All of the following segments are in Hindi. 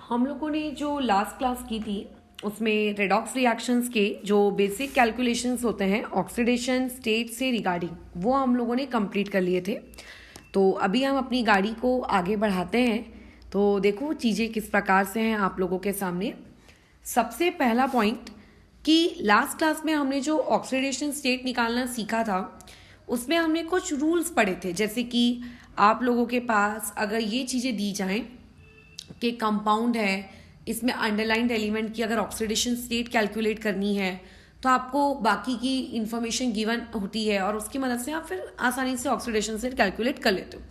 हम लोगों ने जो लास्ट क्लास की थी उसमें रेडॉक्स रिएक्शंस के जो बेसिक कैलकुलेशंस होते हैं ऑक्सीडेशन स्टेट से रिगार्डिंग वो हम लोगों ने कंप्लीट कर लिए थे। तो अभी हम अपनी गाड़ी को आगे बढ़ाते हैं। तो देखो चीज़ें किस प्रकार से हैं आप लोगों के सामने। सबसे पहला पॉइंट कि लास्ट क्लास में हमने जो ऑक्सीडेशन स्टेट निकालना सीखा था उसमें हमने कुछ रूल्स पढ़े थे, जैसे कि आप लोगों के पास अगर ये चीज़ें दी जाएं कि कंपाउंड है, इसमें अंडरलाइंड एलिमेंट की अगर ऑक्सीडेशन स्टेट कैलकुलेट करनी है तो आपको बाकी की इंफॉर्मेशन गिवन होती है और उसकी मदद से आप फिर आसानी से ऑक्सीडेशन स्टेट कैलकुलेट कर लेते हो।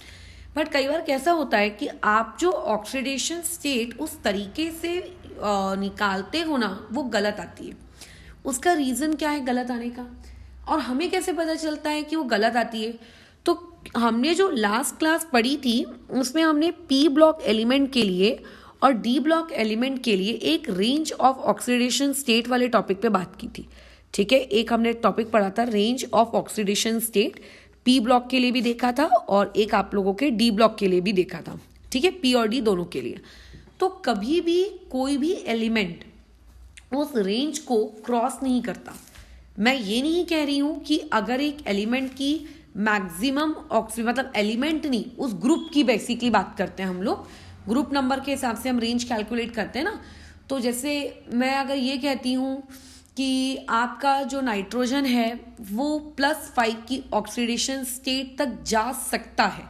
बट कई बार कैसा होता है कि आप जो ऑक्सीडेशन स्टेट उस तरीके से निकालते हो ना वो गलत आती है। उसका रीज़न क्या है गलत आने का, और हमें कैसे पता चलता है कि वो गलत आती है? तो हमने जो लास्ट क्लास पढ़ी थी उसमें हमने पी ब्लॉक एलिमेंट के लिए और डी ब्लॉक एलिमेंट के लिए एक रेंज ऑफ ऑक्सीडेशन स्टेट वाले टॉपिक पे बात की थी। ठीक है, एक हमने टॉपिक पढ़ा था range of oxidation state, P block के लिए भी देखा था और एक आप लोगों के डी ब्लॉक के लिए भी देखा था। ठीक है, पी और डी दोनों के लिए। तो कभी भी कोई भी एलिमेंट उस रेंज को क्रॉस नहीं करता। मैं ये नहीं कह रही हूं कि अगर एक एलिमेंट की मैक्सिमम मतलब एलिमेंट नहीं, उस ग्रुप की बेसिकली बात करते हैं हम लोग, ग्रुप नंबर के हिसाब से हम रेंज कैलकुलेट करते हैं ना। तो जैसे मैं अगर ये कहती हूँ कि आपका जो नाइट्रोजन है वो +5 की ऑक्सीडेशन स्टेट तक जा सकता है,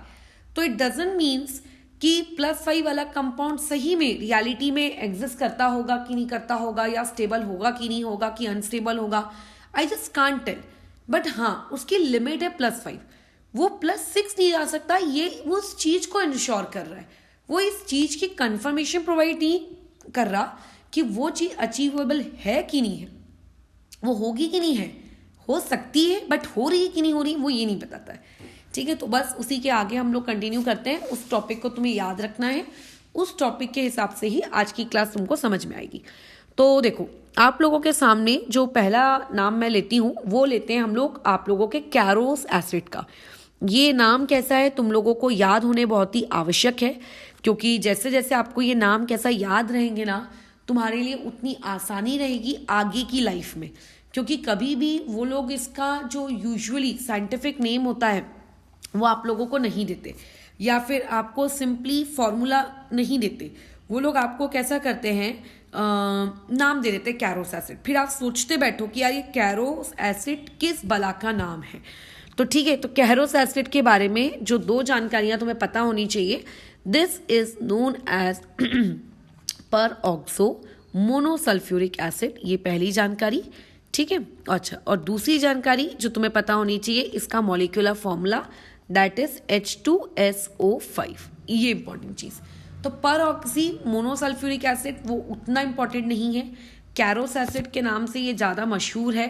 तो इट डजंट मीन्स कि +5 वाला कंपाउंड सही में रियलिटी में एग्जिस्ट करता होगा कि नहीं करता होगा, या स्टेबल होगा कि नहीं होगा, कि अनस्टेबल होगा। I just can't tell. But हाँ, उसकी लिमिट है +5, वो +6 नहीं जा सकता। ये वो उस चीज को इंश्योर कर रहा है, वो इस चीज की कंफर्मेशन प्रोवाइड नहीं कर रहा कि वो चीज अचीवेबल है कि नहीं है, वो होगी कि नहीं है, हो सकती है बट हो रही है कि नहीं हो रही वो ये नहीं बताता है। ठीक है, तो बस उसी के आगे हम लोग कंटिन्यू करते हैं। उस टॉपिक को तुम्हें याद रखना है, उस टॉपिक के हिसाब से ही आज की क्लास तुमको समझ में आएगी। तो देखो आप लोगों के सामने जो पहला नाम मैं लेती हूँ वो लेते हैं हम लोग आप लोगों के कैरोस एसिड का। ये नाम कैसा है तुम लोगों को याद होने बहुत ही आवश्यक है, क्योंकि जैसे जैसे आपको ये नाम कैसा याद रहेंगे ना तुम्हारे लिए उतनी आसानी रहेगी आगे की लाइफ में। क्योंकि कभी भी वो लोग इसका जो यूजुअली साइंटिफिक नेम होता है वो आप लोगों को नहीं देते, या फिर आपको सिंपली फॉर्मूला नहीं देते। वो लोग आपको कैसा करते हैं, नाम दे देते कैरोस एसिड। फिर आप सोचते बैठो कि यार ये कैरोस एसिड किस बला का नाम है। तो ठीक है, तो कैरोस एसिड के बारे में जो 2 जानकारियां तुम्हें पता होनी चाहिए, this is known as peroxomonosulphuric acid, ये पहली जानकारी। ठीक है, अच्छा, और दूसरी जानकारी जो तुम्हें पता होनी चाहिए, इसका molecular formula that is H2SO5, ये इंपॉर्टेंट चीज। तो पर ऑक्सी मोनोसल्फ्यूरिक एसिड वो उतना इंपॉर्टेंट नहीं है, कैरोस एसिड के नाम से ये ज्यादा मशहूर है।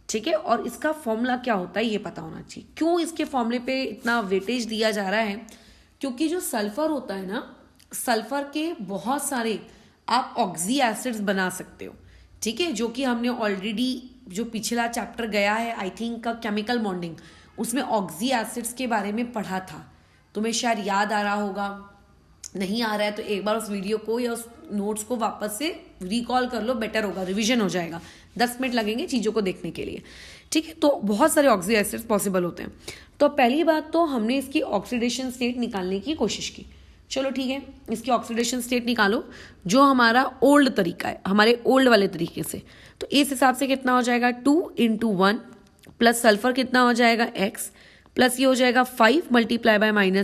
ठीक है, और इसका फॉर्मूला क्या होता है ये पता होना चाहिए। क्यों इसके फॉर्मूले पे इतना वेटेज दिया जा रहा है? क्योंकि जो सल्फर होता है ना, सल्फर के बहुत सारे आप ऑक्सी एसिड्स बना सकते हो। ठीक है, जो कि हमने ऑलरेडी जो पिछला चैप्टर गया है आई थिंक का केमिकल बॉन्डिंग, उसमें ऑक्सी एसिड्स के बारे में पढ़ा था। तुम्हें शायद याद आ रहा होगा, नहीं आ रहा है तो एक बार उस वीडियो को या उस नोट्स को वापस से रिकॉल कर लो, बेटर होगा, रिवीजन हो जाएगा। 10 मिनट लगेंगे चीज़ों को देखने के लिए। ठीक है, तो बहुत सारे ऑक्सी एसिड्स पॉसिबल होते हैं। तो पहली बात तो हमने इसकी ऑक्सीडेशन स्टेट निकालने की कोशिश की। चलो ठीक है, इसकी ऑक्सीडेशन स्टेट निकालो जो हमारा ओल्ड तरीका है, हमारे ओल्ड वाले तरीके से। तो इस हिसाब से कितना हो जाएगा, 2 × 1 प्लस सल्फर कितना हो जाएगा x, प्लस ये हो जाएगा 5 ×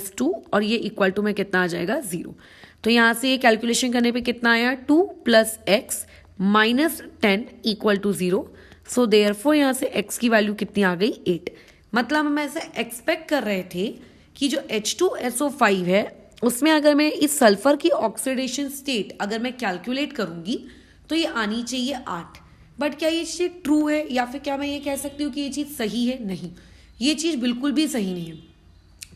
-2 और ये इक्वल टू में कितना आ जाएगा 0। तो यहाँ से ये कैलकुलेशन करने पे कितना आया, 2 + x - 10 = 0। सो देयरफॉर यहाँ से x की वैल्यू कितनी आ गई, 8। मतलब हम ऐसे एक्सपेक्ट कर रहे थे कि जो H2SO5 है उसमें अगर मैं इस सल्फर की ऑक्सीडेशन स्टेट अगर मैं कैलकुलेट करूंगी तो ये आनी चाहिए 8। बट क्या ये चीज़ ट्रू है, या फिर क्या मैं ये कह सकती हूँ कि ये चीज़ सही है? नहीं, ये चीज़ बिल्कुल भी सही नहीं है।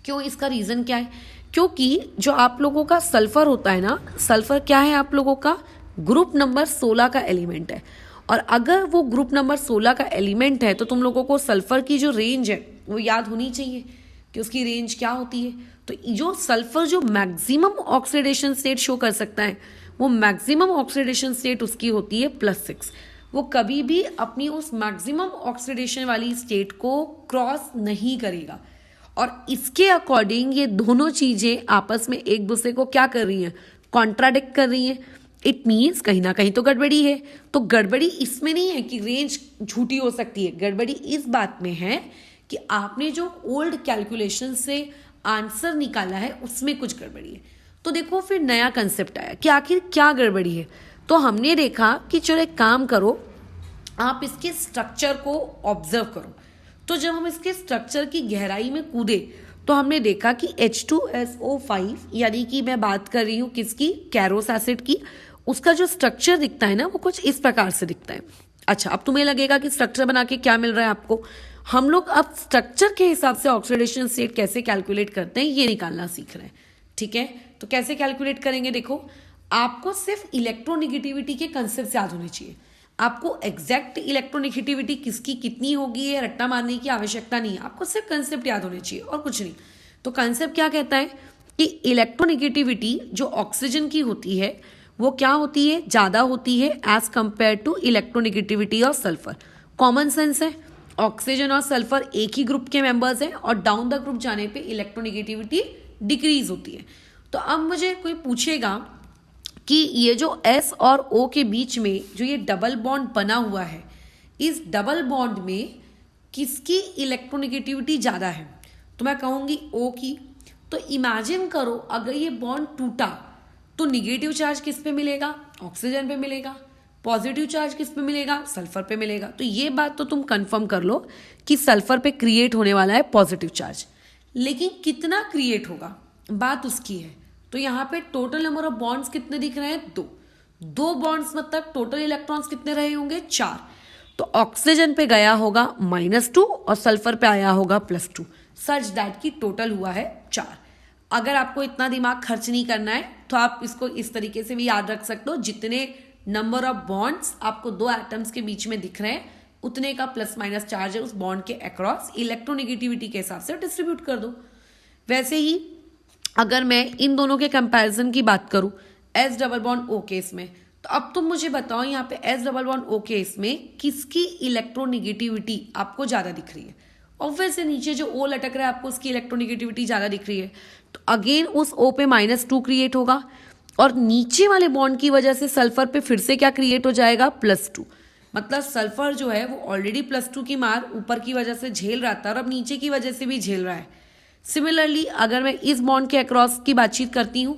क्यों? इसका रीज़न क्या है? क्योंकि जो आप लोगों का सल्फर होता है ना, सल्फर क्या है आप लोगों का, ग्रुप नंबर 16 का एलिमेंट है। और अगर वो ग्रुप नंबर 16 का एलिमेंट है तो तुम लोगों को सल्फर की जो रेंज है वो याद होनी चाहिए कि उसकी रेंज क्या होती है। तो जो सल्फर जो मैक्सिमम ऑक्सीडेशन स्टेट शो कर सकता है वो मैक्सिमम ऑक्सीडेशन स्टेट उसकी होती है +6। वो कभी भी अपनी उस मैक्सिमम ऑक्सीडेशन वाली स्टेट को क्रॉस नहीं करेगा। और इसके अकॉर्डिंग ये दोनों चीजें आपस में एक दूसरे को क्या कर रही हैं, कॉन्ट्राडिक्ट कर रही हैं। इट मीन्स कहीं ना कहीं तो गड़बड़ी है। तो गड़बड़ी इसमें नहीं है कि रेंज झूठी हो सकती है, गड़बड़ी इस बात में है कि आपने जो ओल्ड कैलकुलेशन से आंसर निकाला है उसमें कुछ गड़बड़ी है। तो देखो फिर नया कंसेप्ट आया कि आखिर क्या गड़बड़ी है। तो हमने देखा कि चलो एक काम करो, आप इसके स्ट्रक्चर को ऑब्जर्व करो। तो जब हम इसके स्ट्रक्चर की गहराई में कूदे तो हमने देखा कि H2SO5 यानी कि मैं बात कर रही हूँ किसकी, कैरोस एसिड की, उसका जो स्ट्रक्चर दिखता है ना वो कुछ इस प्रकार से दिखता है। अच्छा, अब तुम्हें लगेगा कि स्ट्रक्चर बना के क्या मिल रहा है आपको। हम लोग अब स्ट्रक्चर के हिसाब से ऑक्सीडेशन स्टेट कैसे कैलकुलेट करते हैं ये निकालना सीख रहे हैं। ठीक है, तो कैसे कैलकुलेट करेंगे, देखो आपको सिर्फ इलेक्ट्रोनिगेटिविटी के कंसेप्ट याद होने चाहिए। आपको एग्जैक्ट इलेक्ट्रोनिगेटिविटी किसकी कितनी होगी है रट्टा मारने की आवश्यकता नहीं है, आपको सिर्फ कंसेप्ट याद होने चाहिए और कुछ नहीं। तो कंसेप्ट क्या कहता है कि इलेक्ट्रोनिगेटिविटी जो ऑक्सीजन की होती है वो क्या होती है, ज्यादा होती है as compare to electronegativity of sulphur. Common sense है, ऑक्सीजन और सल्फर एक ही ग्रुप के मेंबर्स हैं और डाउन द ग्रुप जाने पे इलेक्ट्रोनिगेटिविटी डिक्रीज होती है। तो अब मुझे कोई पूछेगा कि ये जो S और O के बीच में जो ये डबल बॉन्ड बना हुआ है, इस डबल बॉन्ड में किसकी इलेक्ट्रोनिगेटिविटी ज़्यादा है, तो मैं कहूँगी O की। तो इमेजिन करो अगर ये बॉन्ड टूटा तो निगेटिव चार्ज किस पे मिलेगा, ऑक्सीजन पे मिलेगा। पॉजिटिव चार्ज किस पे मिलेगा, सल्फर पे मिलेगा। तो ये बात तो तुम कंफर्म कर लो कि सल्फर पे क्रिएट होने वाला है पॉजिटिव चार्ज, लेकिन कितना क्रिएट होगा बात उसकी है। तो यहाँ पे टोटल नंबर ऑफ बॉन्ड्स कितने दिख रहे हैं, दो बॉन्ड्स, मतलब टोटल इलेक्ट्रॉन्स कितने रहे होंगे, 4। तो ऑक्सीजन पे गया होगा -2 और सल्फर पे आया होगा +2, सच दैट की टोटल हुआ है 4। अगर आपको इतना दिमाग खर्च नहीं करना है तो आप इसको इस तरीके से भी याद रख सकते हो, जितने नंबर ऑफ बॉन्ड्स आपको दो एटम्स के बीच में दिख रहे हैं उतने का +- चार्ज है उस बॉन्ड के अक्रॉस, इलेक्ट्रोनिगेटिविटी के हिसाब से डिस्ट्रीब्यूट कर दो। वैसे ही अगर मैं इन दोनों के कंपैरिजन की बात करूं S double bond O case में, तो अब तुम मुझे बताओ यहाँ पे S double bond O case में किसकी इलेक्ट्रोनिगेटिविटी आपको ज्यादा दिख रही है। ऑब्वियसली नीचे जो O लटक रहा है आपको उसकी इलेक्ट्रोनिगेटिविटी ज्यादा दिख रही है, तो अगेन उस O पे -2 क्रिएट होगा और नीचे वाले बॉन्ड की वजह से सल्फर पे फिर से क्या क्रिएट हो जाएगा, +2। मतलब सल्फर जो है वो ऑलरेडी +2 की मार ऊपर की वजह से झेल रहा था और अब नीचे की वजह से भी झेल रहा है। सिमिलरली अगर मैं इस बॉन्ड के अक्रॉस की बातचीत करती हूँ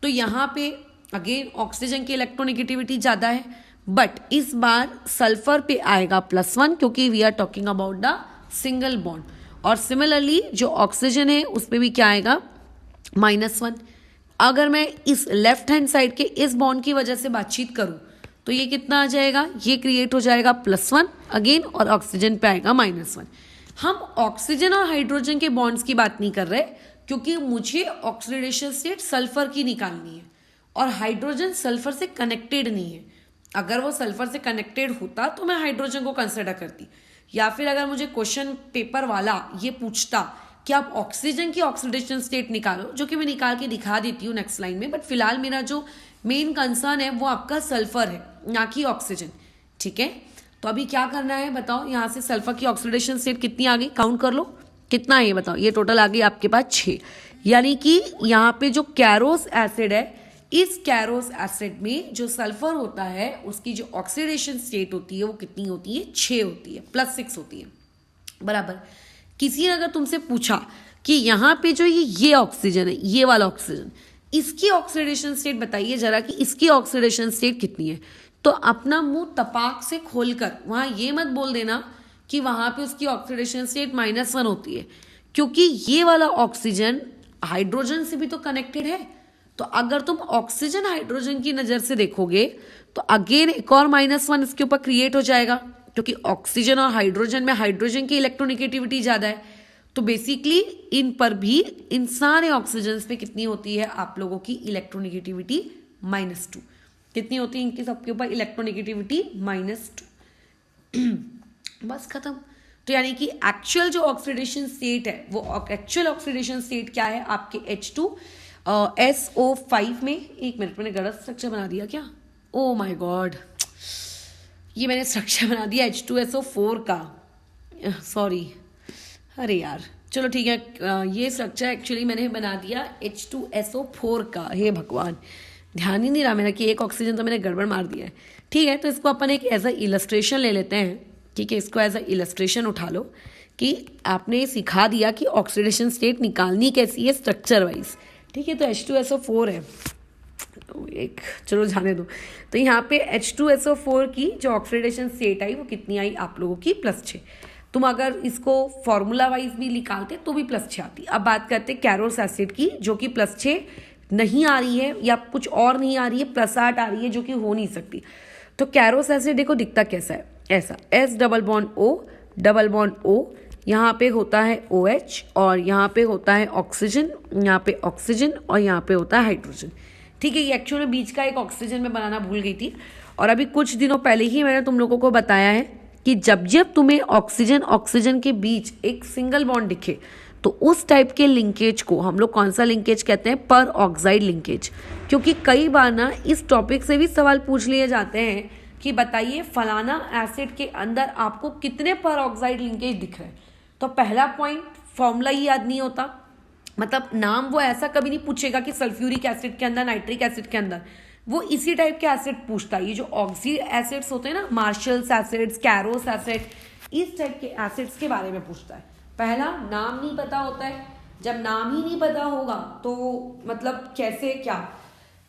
तो यहाँ पे अगेन ऑक्सीजन की इलेक्ट्रोनिगेटिविटी ज़्यादा है, बट इस बार सल्फर पे आएगा +1 क्योंकि we are talking about the single bond. और सिमिलरली जो ऑक्सीजन है उस पर भी क्या आएगा, -1। अगर मैं इस लेफ्ट हैंड साइड के इस बॉन्ड की वजह से बातचीत करूँ तो ये कितना आ जाएगा, ये क्रिएट हो जाएगा +1 अगेन और ऑक्सीजन पे आएगा -1। हम ऑक्सीजन और हाइड्रोजन के बॉन्ड्स की बात नहीं कर रहे क्योंकि मुझे ऑक्सीडेशन स्टेट सल्फर की निकालनी है और हाइड्रोजन सल्फर से कनेक्टेड नहीं है। अगर वो सल्फर से कनेक्टेड होता तो मैं हाइड्रोजन को कंसिडर करती, या फिर अगर मुझे क्वेश्चन पेपर वाला ये पूछता कि आप ऑक्सीजन की ऑक्सीडेशन स्टेट निकालो, जो कि मैं निकाल के दिखा देती हूँ नेक्स्ट लाइन में, बट फिलहाल मेरा जो मेन कंसर्न है वो आपका सल्फर है ना कि ऑक्सीजन। ठीक है, तो अभी क्या करना है बताओ, यहाँ से सल्फर की ऑक्सीडेशन स्टेट कितनी आ गई, काउंट कर लो कितना है ये बताओ। ये टोटल आ गई आपके पास 6, यानी कि यहाँ पे जो कैरोस एसिड है, इस कैरोस एसिड में जो सल्फर होता है उसकी जो ऑक्सीडेशन स्टेट होती है वो कितनी होती है, 6 होती है, +6 होती है बराबर। किसी ने अगर तुमसे पूछा कि यहाँ पे जो ये ऑक्सीजन है, ये वाला ऑक्सीजन, इसकी ऑक्सीडेशन स्टेट बताइए जरा कि इसकी ऑक्सीडेशन स्टेट कितनी है, तो अपना मुंह तपाक से खोलकर वहां ये मत बोल देना कि वहां पे उसकी ऑक्सीडेशन स्टेट -1 होती है, क्योंकि ये वाला ऑक्सीजन हाइड्रोजन से भी तो कनेक्टेड है। तो अगर तुम ऑक्सीजन हाइड्रोजन की नजर से देखोगे तो अगेन एक और -1 इसके ऊपर क्रिएट हो जाएगा, क्योंकि ऑक्सीजन और हाइड्रोजन में हाइड्रोजन की इलेक्ट्रोनिगेटिविटी ज्यादा है। तो बेसिकली इन पर भी, इन सारे ऑक्सीजन पे कितनी होती है आप लोगों की इलेक्ट्रोनिगेटिविटी, -2। कितनी होती है इनकी सबके ऊपर इलेक्ट्रोनिगेटिविटी, -2। बस खत्म। तो यानी कि एक्चुअल जो ऑक्सीडेशन स्टेट है वो एक्चुअल ऑक्सीडेशन स्टेट क्या है आपके H2 SO5 में, एक मिनट, मैंने गलत स्ट्रक्चर बना दिया क्या? ओ माय गॉड, ये मैंने स्ट्रक्चर बना दिया H2SO4 का, सॉरी। अरे यार चलो ठीक है, ये स्ट्रक्चर एक्चुअली मैंने बना दिया H2SO4 का। हे भगवान, ध्यान ही नहीं रहा मेरा कि एक ऑक्सीजन तो मैंने गड़बड़ मार दिया है। ठीक है, तो इसको अपन एक एज अ इलस्ट्रेशन ले लेते हैं। ठीक है, इसको एज अ इलस्ट्रेशन उठा लो कि आपने सिखा दिया कि ऑक्सीडेशन स्टेट निकालनी कैसी है स्ट्रक्चर वाइज। ठीक है, तो H2SO4 है, तो एक चलो जाने दो। तो यहाँ पे H2SO4 की जो ऑक्सीडेशन स्टेट आई वो कितनी आई आप लोगों की? +6। तुम अगर इसको फॉर्मूला वाइज भी निकालते तो भी +6 आती। अब बात करते हैं कैरोस एसिड की, जो कि +6 नहीं आ रही है या कुछ और नहीं आ रही है, +8 आ रही है, जो कि हो नहीं सकती। तो कैरोस एसिड देखो दिखता कैसा है, ऐसा S डबल बॉन्ड O, यहाँ पे होता है OH, और यहाँ पे होता है ऑक्सीजन, यहाँ पे ऑक्सीजन, और यहाँ पे होता है हाइड्रोजन। ठीक है, ये एक्चुअली बीच का एक ऑक्सीजन में बनाना भूल गई थी, और अभी कुछ दिनों पहले ही मैंने तुम लोगों को बताया है कि जब जब तुम्हें ऑक्सीजन के बीच एक सिंगल बॉन्ड दिखे तो उस टाइप के लिंकेज को हम लोग कौन सा लिंकेज कहते हैं? पर ऑक्साइड लिंकेज। क्योंकि कई बार ना इस टॉपिक से भी सवाल पूछ लिए जाते हैं कि बताइए फलाना एसिड के अंदर आपको कितने पर ऑक्साइड लिंकेज दिख रहे हैं। तो पहला पॉइंट, फॉर्मूला ही याद नहीं होता, मतलब नाम वो ऐसा कभी नहीं पूछेगा कि सल्फ्यूरिक एसिड के अंदर, नाइट्रिक एसिड के अंदर, वो इसी टाइप के एसिड पूछता है। ये जो ऑक्सी एसिड्स होते हैं ना, मार्शल्स एसिड्स, कैरोस एसिड, इस टाइप के एसिड्स के बारे में पूछता है। पहला नाम नहीं पता होता है, जब नाम ही नहीं पता होगा तो मतलब कैसे क्या?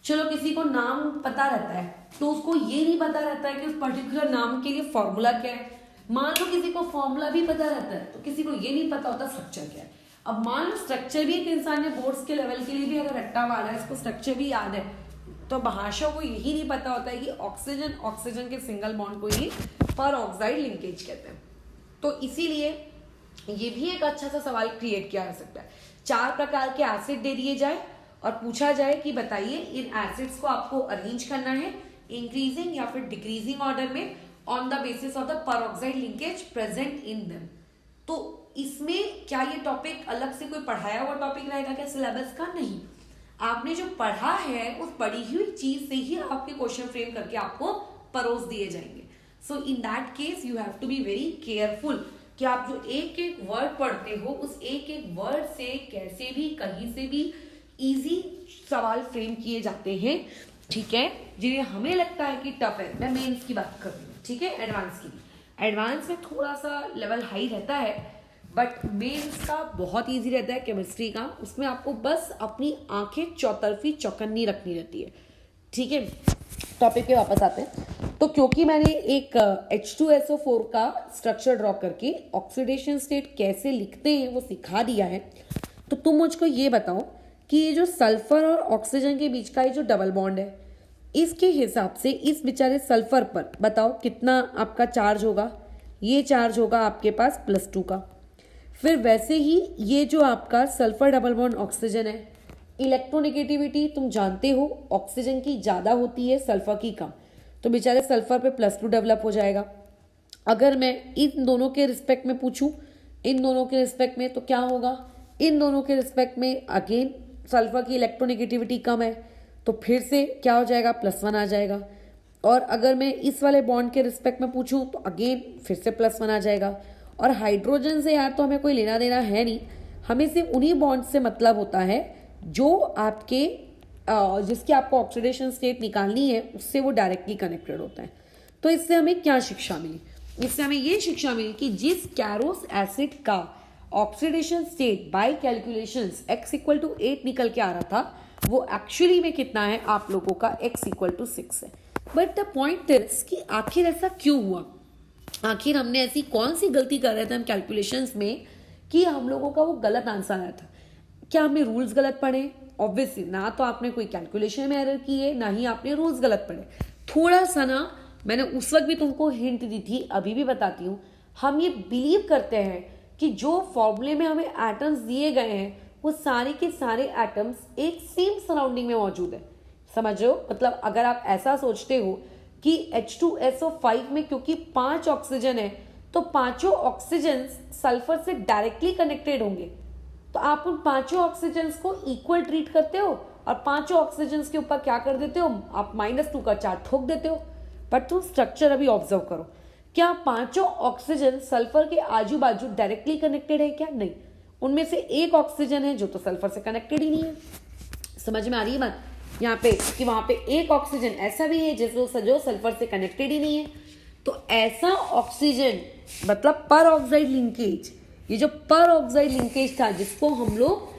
चलो किसी को नाम पता रहता है तो उसको ये नहीं पता रहता है कि उस पर्टिकुलर नाम के लिए फॉर्मूला क्या है। मान लो किसी को फॉर्मूला भी पता रहता है तो किसी को ये नहीं पता होता स्ट्रक्चर क्या है। अब मान लो स्ट्रक्चर भी एक इंसान ने बोर्ड्स के लेवल के लिए भी अगर रट्टा मारा है, इसको स्ट्रक्चर भी याद है, तो भाषा को यही नहीं पता होता है कि ऑक्सीजन के सिंगल बॉन्ड को ही पर ऑक्साइड लिंकेज कहते हैं। तो इसीलिए ये भी एक अच्छा सा सवाल क्रिएट किया जा सकता है। 4 प्रकार के एसिड दे दिए जाए और पूछा जाए कि बताइए इन एसिड्स को आपको अरेंज करना है इंक्रीजिंग या फिर डिक्रीजिंग ऑर्डर में on the basis of the पर oxide linkage present in them. तो इसमें क्या ये टॉपिक अलग से कोई पढ़ाया हुआ टॉपिक रहेगा क्या सिलेबस का? नहीं, आपने जो पढ़ा है उस पढ़ी हुई चीज से ही आपके क्वेश्चन फ्रेम करके आपको परोस दिए जाएंगे। So in that case you have to be very careful कि आप जो एक एक वर्ड पढ़ते हो उस एक एक वर्ड से कैसे भी कहीं से भी इजी सवाल फ्रेम किए जाते हैं। ठीक है, जिन्हें हमें लगता है कि टफ है, मैं मेंस की बात कर रही हूँ, ठीक है, एडवांस की। एडवांस में थोड़ा सा लेवल हाई रहता है, बट मेंस का बहुत इजी रहता है केमिस्ट्री का। उसमें आपको बस अपनी आंखें चौतरफी चौकन्नी रखनी रहती है। ठीक है, टॉपिक पे वापस आते हैं। तो क्योंकि मैंने एक H2SO4 का स्ट्रक्चर ड्रॉ करके ऑक्सीडेशन स्टेट कैसे लिखते हैं वो सिखा दिया है, तो तुम मुझको ये बताओ कि ये जो सल्फर और ऑक्सीजन के बीच का ये जो डबल बॉन्ड है, इसके हिसाब से इस बेचारे सल्फर पर बताओ कितना आपका चार्ज होगा? ये चार्ज होगा आपके पास +2 का। फिर वैसे ही ये जो आपका सल्फर डबल बॉन्ड ऑक्सीजन है, इलेक्ट्रोनेगेटिविटी तुम जानते हो ऑक्सीजन की ज़्यादा होती है सल्फर की कम, तो बेचारे सल्फर पे +2 डेवलप हो जाएगा। अगर मैं इन दोनों के रिस्पेक्ट में पूछूं, इन दोनों के रिस्पेक्ट में, तो क्या होगा? इन दोनों के रिस्पेक्ट में अगेन सल्फर की इलेक्ट्रोनेगेटिविटी कम है, तो फिर से क्या हो जाएगा? +1 आ जाएगा। और अगर मैं इस वाले बॉन्ड के रिस्पेक्ट में पूछूं तो अगेन फिर से +1 आ जाएगा। और हाइड्रोजन से यार तो हमें कोई लेना देना है नहीं, हमें सिर्फ उन्हीं बॉन्ड से मतलब होता है जो आपके जिसकी आपको ऑक्सीडेशन स्टेट निकालनी है उससे वो डायरेक्टली कनेक्टेड होता है। तो इससे हमें क्या शिक्षा मिली? इससे हमें ये शिक्षा मिली कि जिस कैरोस एसिड का oxidation state by calculations x = 8 निकल के आ रहा था, वो एक्चुअली में कितना है आप लोगों का? x = 6 है। बट द पॉइंट इज कि आखिर ऐसा क्यों हुआ? आखिर हमने ऐसी कौन सी गलती कर रहे थे हम कैलकुलेशंस में कि हम लोगों का वो गलत आंसर आया था? क्या हमने रूल्स गलत पढ़े? ऑब्वियसली ना, तो आपने कोई कैलकुलेशन में एरर की है, ना ही आपने रूल्स गलत पढ़े। थोड़ा सा ना, मैंने उस वक्त भी तुमको हिंट दी थी, अभी भी बताती हूँ, हम ये बिलीव करते हैं कि जो फॉर्मूले में हमें एटम्स दिए गए हैं वो सारे के सारे एटम्स एक सेम सराउंडिंग में मौजूद है। समझ रहे हो? मतलब अगर आप ऐसा सोचते हो कि H2SO5 में क्योंकि 5 ऑक्सीजन है तो पांचों ऑक्सीजन सल्फर से डायरेक्टली कनेक्टेड होंगे, तो आप उन पांचों ऑक्सीजन्स को इक्वल ट्रीट करते हो और पांचों ऑक्सीजन्स के ऊपर क्या कर देते हो, आप -2 का चार्ज ठोक देते हो। बट तुम स्ट्रक्चर अभी ऑब्जर्व करो, क्या पांचों ऑक्सीजन सल्फर के आजू बाजू डायरेक्टली कनेक्टेड है क्या? नहीं, उनमें से एक ऑक्सीजन है जो तो सल्फर से कनेक्टेड ही नहीं है। समझ में आ रही है बात यहाँ पे कि वहां पे एक ऑक्सीजन ऐसा भी है जो सल्फर से कनेक्टेड ही नहीं है। तो ऐसा ऑक्सीजन मतलब पर ऑक्साइड लिंकेज, ये जो पर ऑक्साइड लिंकेज था जिसको हम लोग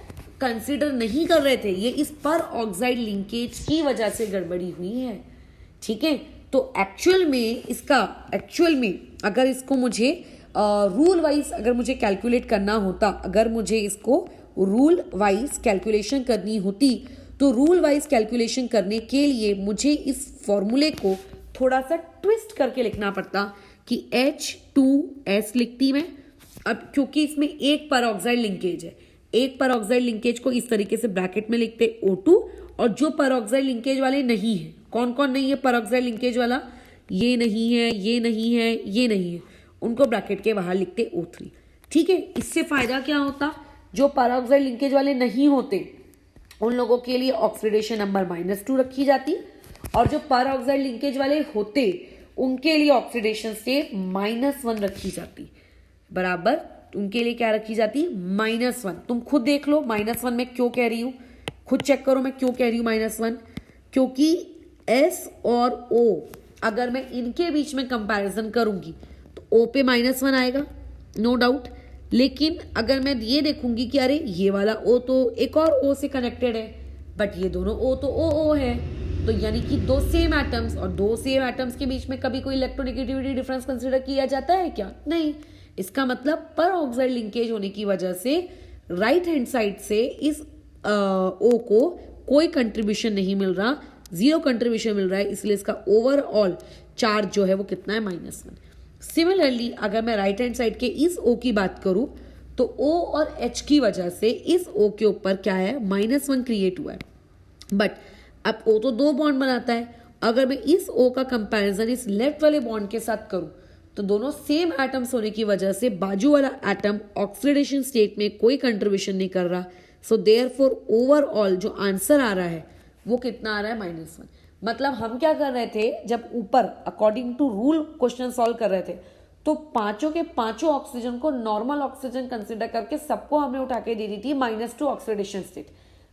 कंसिडर नहीं कर रहे थे, ये इस पर ऑक्साइड लिंकेज की वजह से गड़बड़ी हुई है। ठीक है, तो एक्चुअल में अगर इसको मुझे रूल वाइज अगर मुझे कैलकुलेट करना होता, अगर मुझे इसको रूल वाइज कैलकुलेशन करनी होती, तो रूल वाइज कैलकुलेशन करने के लिए मुझे इस फॉर्मूले को थोड़ा सा ट्विस्ट करके लिखना पड़ता कि H2S लिखती मैं। अब क्योंकि इसमें एक पर ऑक्साइड लिंकेज है, एक पर ऑक्साइड लिंकेज को इस तरीके से ब्रैकेट में लिखते O2, और जो पर ऑक्साइड लिंकेज वाले नहीं है, कौन कौन नहीं है पर ऑक्साइड लिंकेज वाला, ये नहीं है, ये नहीं है, ये नहीं है, उनको ब्रैकेट के बाहर लिखते O3। ठीक है, इससे फायदा क्या होता, जो पर ऑक्साइड लिंकेज वाले नहीं होते उन लोगों के लिए ऑक्सीडेशन नंबर -2 रखी जाती, और जो पर ऑक्साइड लिंकेज वाले होते उनके लिए ऑक्सीडेशन स्टेट -1 रखी जाती। बराबर, उनके लिए क्या रखी जाती, -1। तुम खुद देख लो -1 में क्यों कह रही हूं, खुद चेक करो मैं क्यों कह रही हूं -1, क्योंकि S और O अगर मैं इनके बीच में कंपैरिजन करूंगी तो O पे -1 आएगा, नो डाउट। लेकिन अगर मैं ये देखूंगी कि अरे ये वाला O तो एक और O से कनेक्टेड है, बट ये दोनों O तो OO है, तो यानी कि दो सेम एटम्स, और दो सेम एटम्स के बीच में कभी कोई इलेक्ट्रोनेगेटिविटी डिफरेंस कंसीडर किया जाता है क्या? नहीं। इसका मतलब पर ऑक्साइड लिंकेज होने की वजह से राइट हैंड साइड से इस O को कोई कंट्रीब्यूशन नहीं मिल रहा, 0 कंट्रीब्यूशन मिल रहा है, इसलिए इसका ओवरऑल चार्ज जो है वो कितना है, -1। सिमिलरली अगर मैं राइट हैंड साइड के इस O की बात करूं तो O और H की वजह से इस O के ऊपर क्या है, -1 क्रिएट हुआ है। बट अब O तो 2 बॉन्ड बनाता है, अगर मैं इस O का कंपैरिजन इस लेफ्ट वाले बॉन्ड के साथ करूं तो दोनों सेम एटम्स होने की वजह से बाजू वाला एटम ऑक्सीडेशन स्टेट में कोई कंट्रीब्यूशन नहीं कर रहा। सो देयरफॉर ओवरऑल जो आंसर आ रहा है वो कितना आ रहा है, -1। मतलब हम क्या कर रहे थे, जब ऊपर according to rule question solve कर रहे थे तो पांचों के पांचों ऑक्सीजन को नॉर्मल ऑक्सीजन कंसिडर करके सबको हमने उठा के दे दी थी -2 ऑक्सीडेशन स्टेट।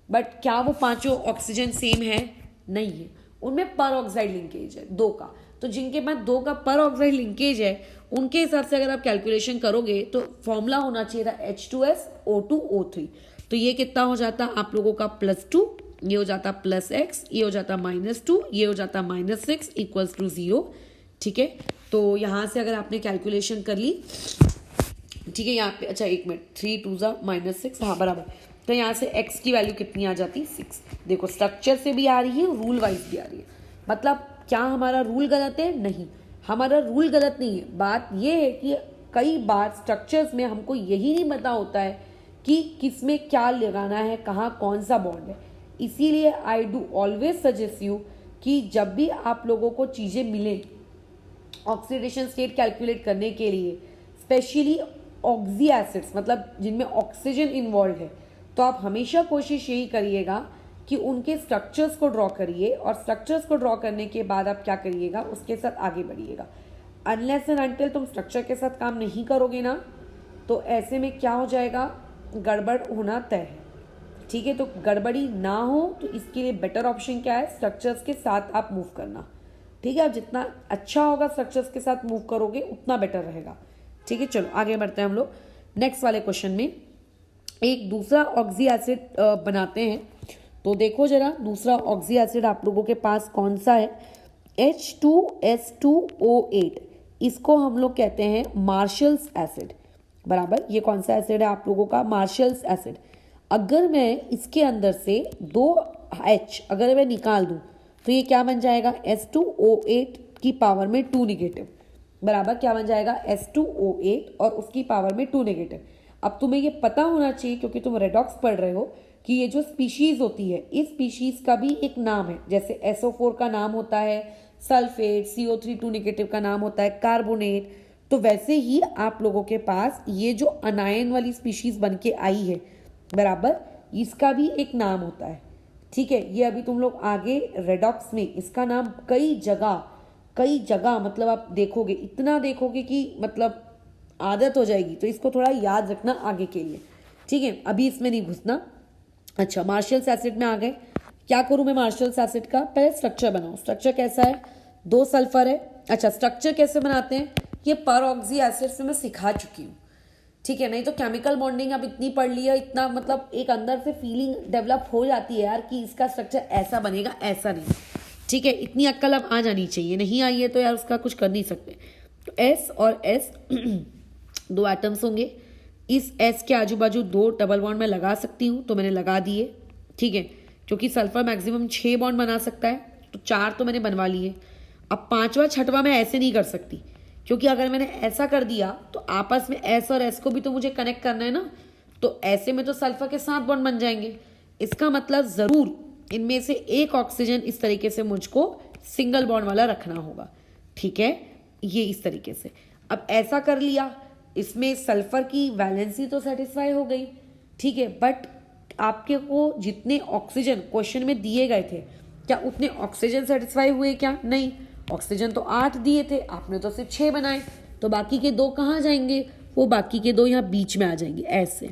बट क्या वो पांचों ऑक्सीजन सेम है? नहीं है, उनमें पर ऑक्साइड लिंकेज है 2 का। तो जिनके पास 2 का पर ऑक्साइड लिंकेज है उनके हिसाब से अगर आप कैलकुलेशन करोगे तो फॉर्मूला होना चाहिए था H2S O2 O3। तो ये कितना हो जाता आप लोगों का +2, ये हो जाता +x, ये हो जाता -2, ये हो जाता -6 इक्वल्स टू 0। ठीक है, तो यहां से अगर आपने कैलकुलेशन कर ली, ठीक है, यहाँ पे अच्छा 1 मिनट, 3 2 -6, हाँ बराबर। तो यहाँ से x की वैल्यू कितनी आ जाती, 6। देखो स्ट्रक्चर से भी आ रही है, रूल वाइज भी आ रही है। मतलब क्या हमारा रूल गलत है? नहीं, हमारा रूल गलत नहीं है। बात यह है कि कई बार स्ट्रक्चर्स में हमको यही नहीं पता होता है कि किस में क्या लगाना है, कहाँ कौन सा बॉन्ड है। इसीलिए I do always suggest you कि जब भी आप लोगों को चीज़ें मिले ऑक्सीडेशन स्टेट कैलकुलेट करने के लिए, स्पेशली ऑक्सी एसिड्स मतलब जिनमें ऑक्सीजन इन्वॉल्व है, तो आप हमेशा कोशिश यही करिएगा कि उनके स्ट्रक्चर्स को ड्रॉ करिए, और स्ट्रक्चर्स को ड्रॉ करने के बाद आप क्या करिएगा, उसके साथ आगे बढ़िएगा। अनलेस एंड अनटिल तुम स्ट्रक्चर के साथ काम नहीं करोगे ना, तो ऐसे में क्या हो जाएगा, गड़बड़ होना तय है। ठीक है, तो गड़बड़ी ना हो तो इसके लिए बेटर ऑप्शन क्या है, स्ट्रक्चर्स के साथ आप मूव करना। ठीक है, आप जितना अच्छा होगा स्ट्रक्चर्स के साथ मूव करोगे उतना बेटर रहेगा। ठीक है, चलो आगे बढ़ते हैं हम लोग नेक्स्ट वाले क्वेश्चन में। एक दूसरा ऑक्सी एसिड बनाते हैं, तो देखो जरा दूसरा ऑक्सी एसिड आप लोगों के पास कौन सा है, H2S2O8। इसको हम लोग कहते हैं मार्शल्स एसिड। बराबर, ये कौन सा एसिड है आप लोगों का, मार्शल्स एसिड। अगर मैं इसके अंदर से 2 H अगर मैं निकाल दूं तो ये क्या बन जाएगा, S2O8 की पावर में 2 नेगेटिव। बराबर, क्या बन जाएगा, S2O8 और उसकी पावर में 2 नेगेटिव। अब तुम्हें ये पता होना चाहिए क्योंकि तुम रेडॉक्स पढ़ रहे हो कि ये जो स्पीशीज होती है, इस स्पीशीज का भी एक नाम है। जैसे SO4 का नाम होता है सल्फेट, CO3 2 नेगेटिव का नाम होता है कार्बोनेट। तो वैसे ही आप लोगों के पास ये जो अनायन वाली स्पीशीज बन के आई है, बराबर, इसका भी एक नाम होता है, ठीक है। ये अभी तुम लोग आगे रेडॉक्स में इसका नाम कई जगह मतलब आप देखोगे, इतना देखोगे कि मतलब आदत हो जाएगी, तो इसको थोड़ा याद रखना आगे के लिए, ठीक है। अभी इसमें नहीं घुसना। अच्छा, मार्शल्स एसिड में आ गए। क्या करूं मैं मार्शल्स एसिड का? पहले स्ट्रक्चर बनाओ। स्ट्रक्चर कैसा है? 2 सल्फर है। अच्छा, स्ट्रक्चर कैसे बनाते हैं ये पर ऑक्सी एसिड से मैं सिखा चुकी हूँ, ठीक है। नहीं तो केमिकल बॉन्डिंग अब इतनी पढ़ ली है, इतना मतलब एक अंदर से फीलिंग डेवलप हो जाती है यार कि इसका स्ट्रक्चर ऐसा बनेगा, ऐसा नहीं, ठीक है। इतनी अक्ल अब आ जानी चाहिए, नहीं आई है तो यार उसका कुछ कर नहीं सकते। तो एस और एस 2 एटम्स होंगे। इस एस के आजू बाजू 2 डबल बॉन्ड मैं लगा सकती हूँ, तो मैंने लगा दिए, ठीक है। क्योंकि सल्फर मैक्सिमम 6 बॉन्ड बना सकता है, तो 4 तो मैंने बनवा लिए। अब 5वां 6वां मैं ऐसे नहीं कर सकती, क्योंकि अगर मैंने ऐसा कर दिया तो आपस में एस और एस को भी तो मुझे कनेक्ट करना है ना, तो ऐसे में तो सल्फर के 7 बॉन्ड बन जाएंगे। इसका मतलब ज़रूर इनमें से एक ऑक्सीजन इस तरीके से मुझको सिंगल बॉन्ड वाला रखना होगा, ठीक है। ये इस तरीके से अब ऐसा कर लिया, इसमें सल्फर की वैलेंसी तो सेटिस्फाई हो गई, ठीक है। बट आपके को जितने ऑक्सीजन क्वेश्चन में दिए गए थे, क्या उतने ऑक्सीजन सेटिस्फाई हुए? क्या नहीं, ऑक्सीजन तो 8 दिए थे, आपने तो सिर्फ 6 बनाए, तो बाकी के 2 कहाँ जाएंगे? वो बाकी के 2 यहाँ बीच में आ जाएंगे ऐसे।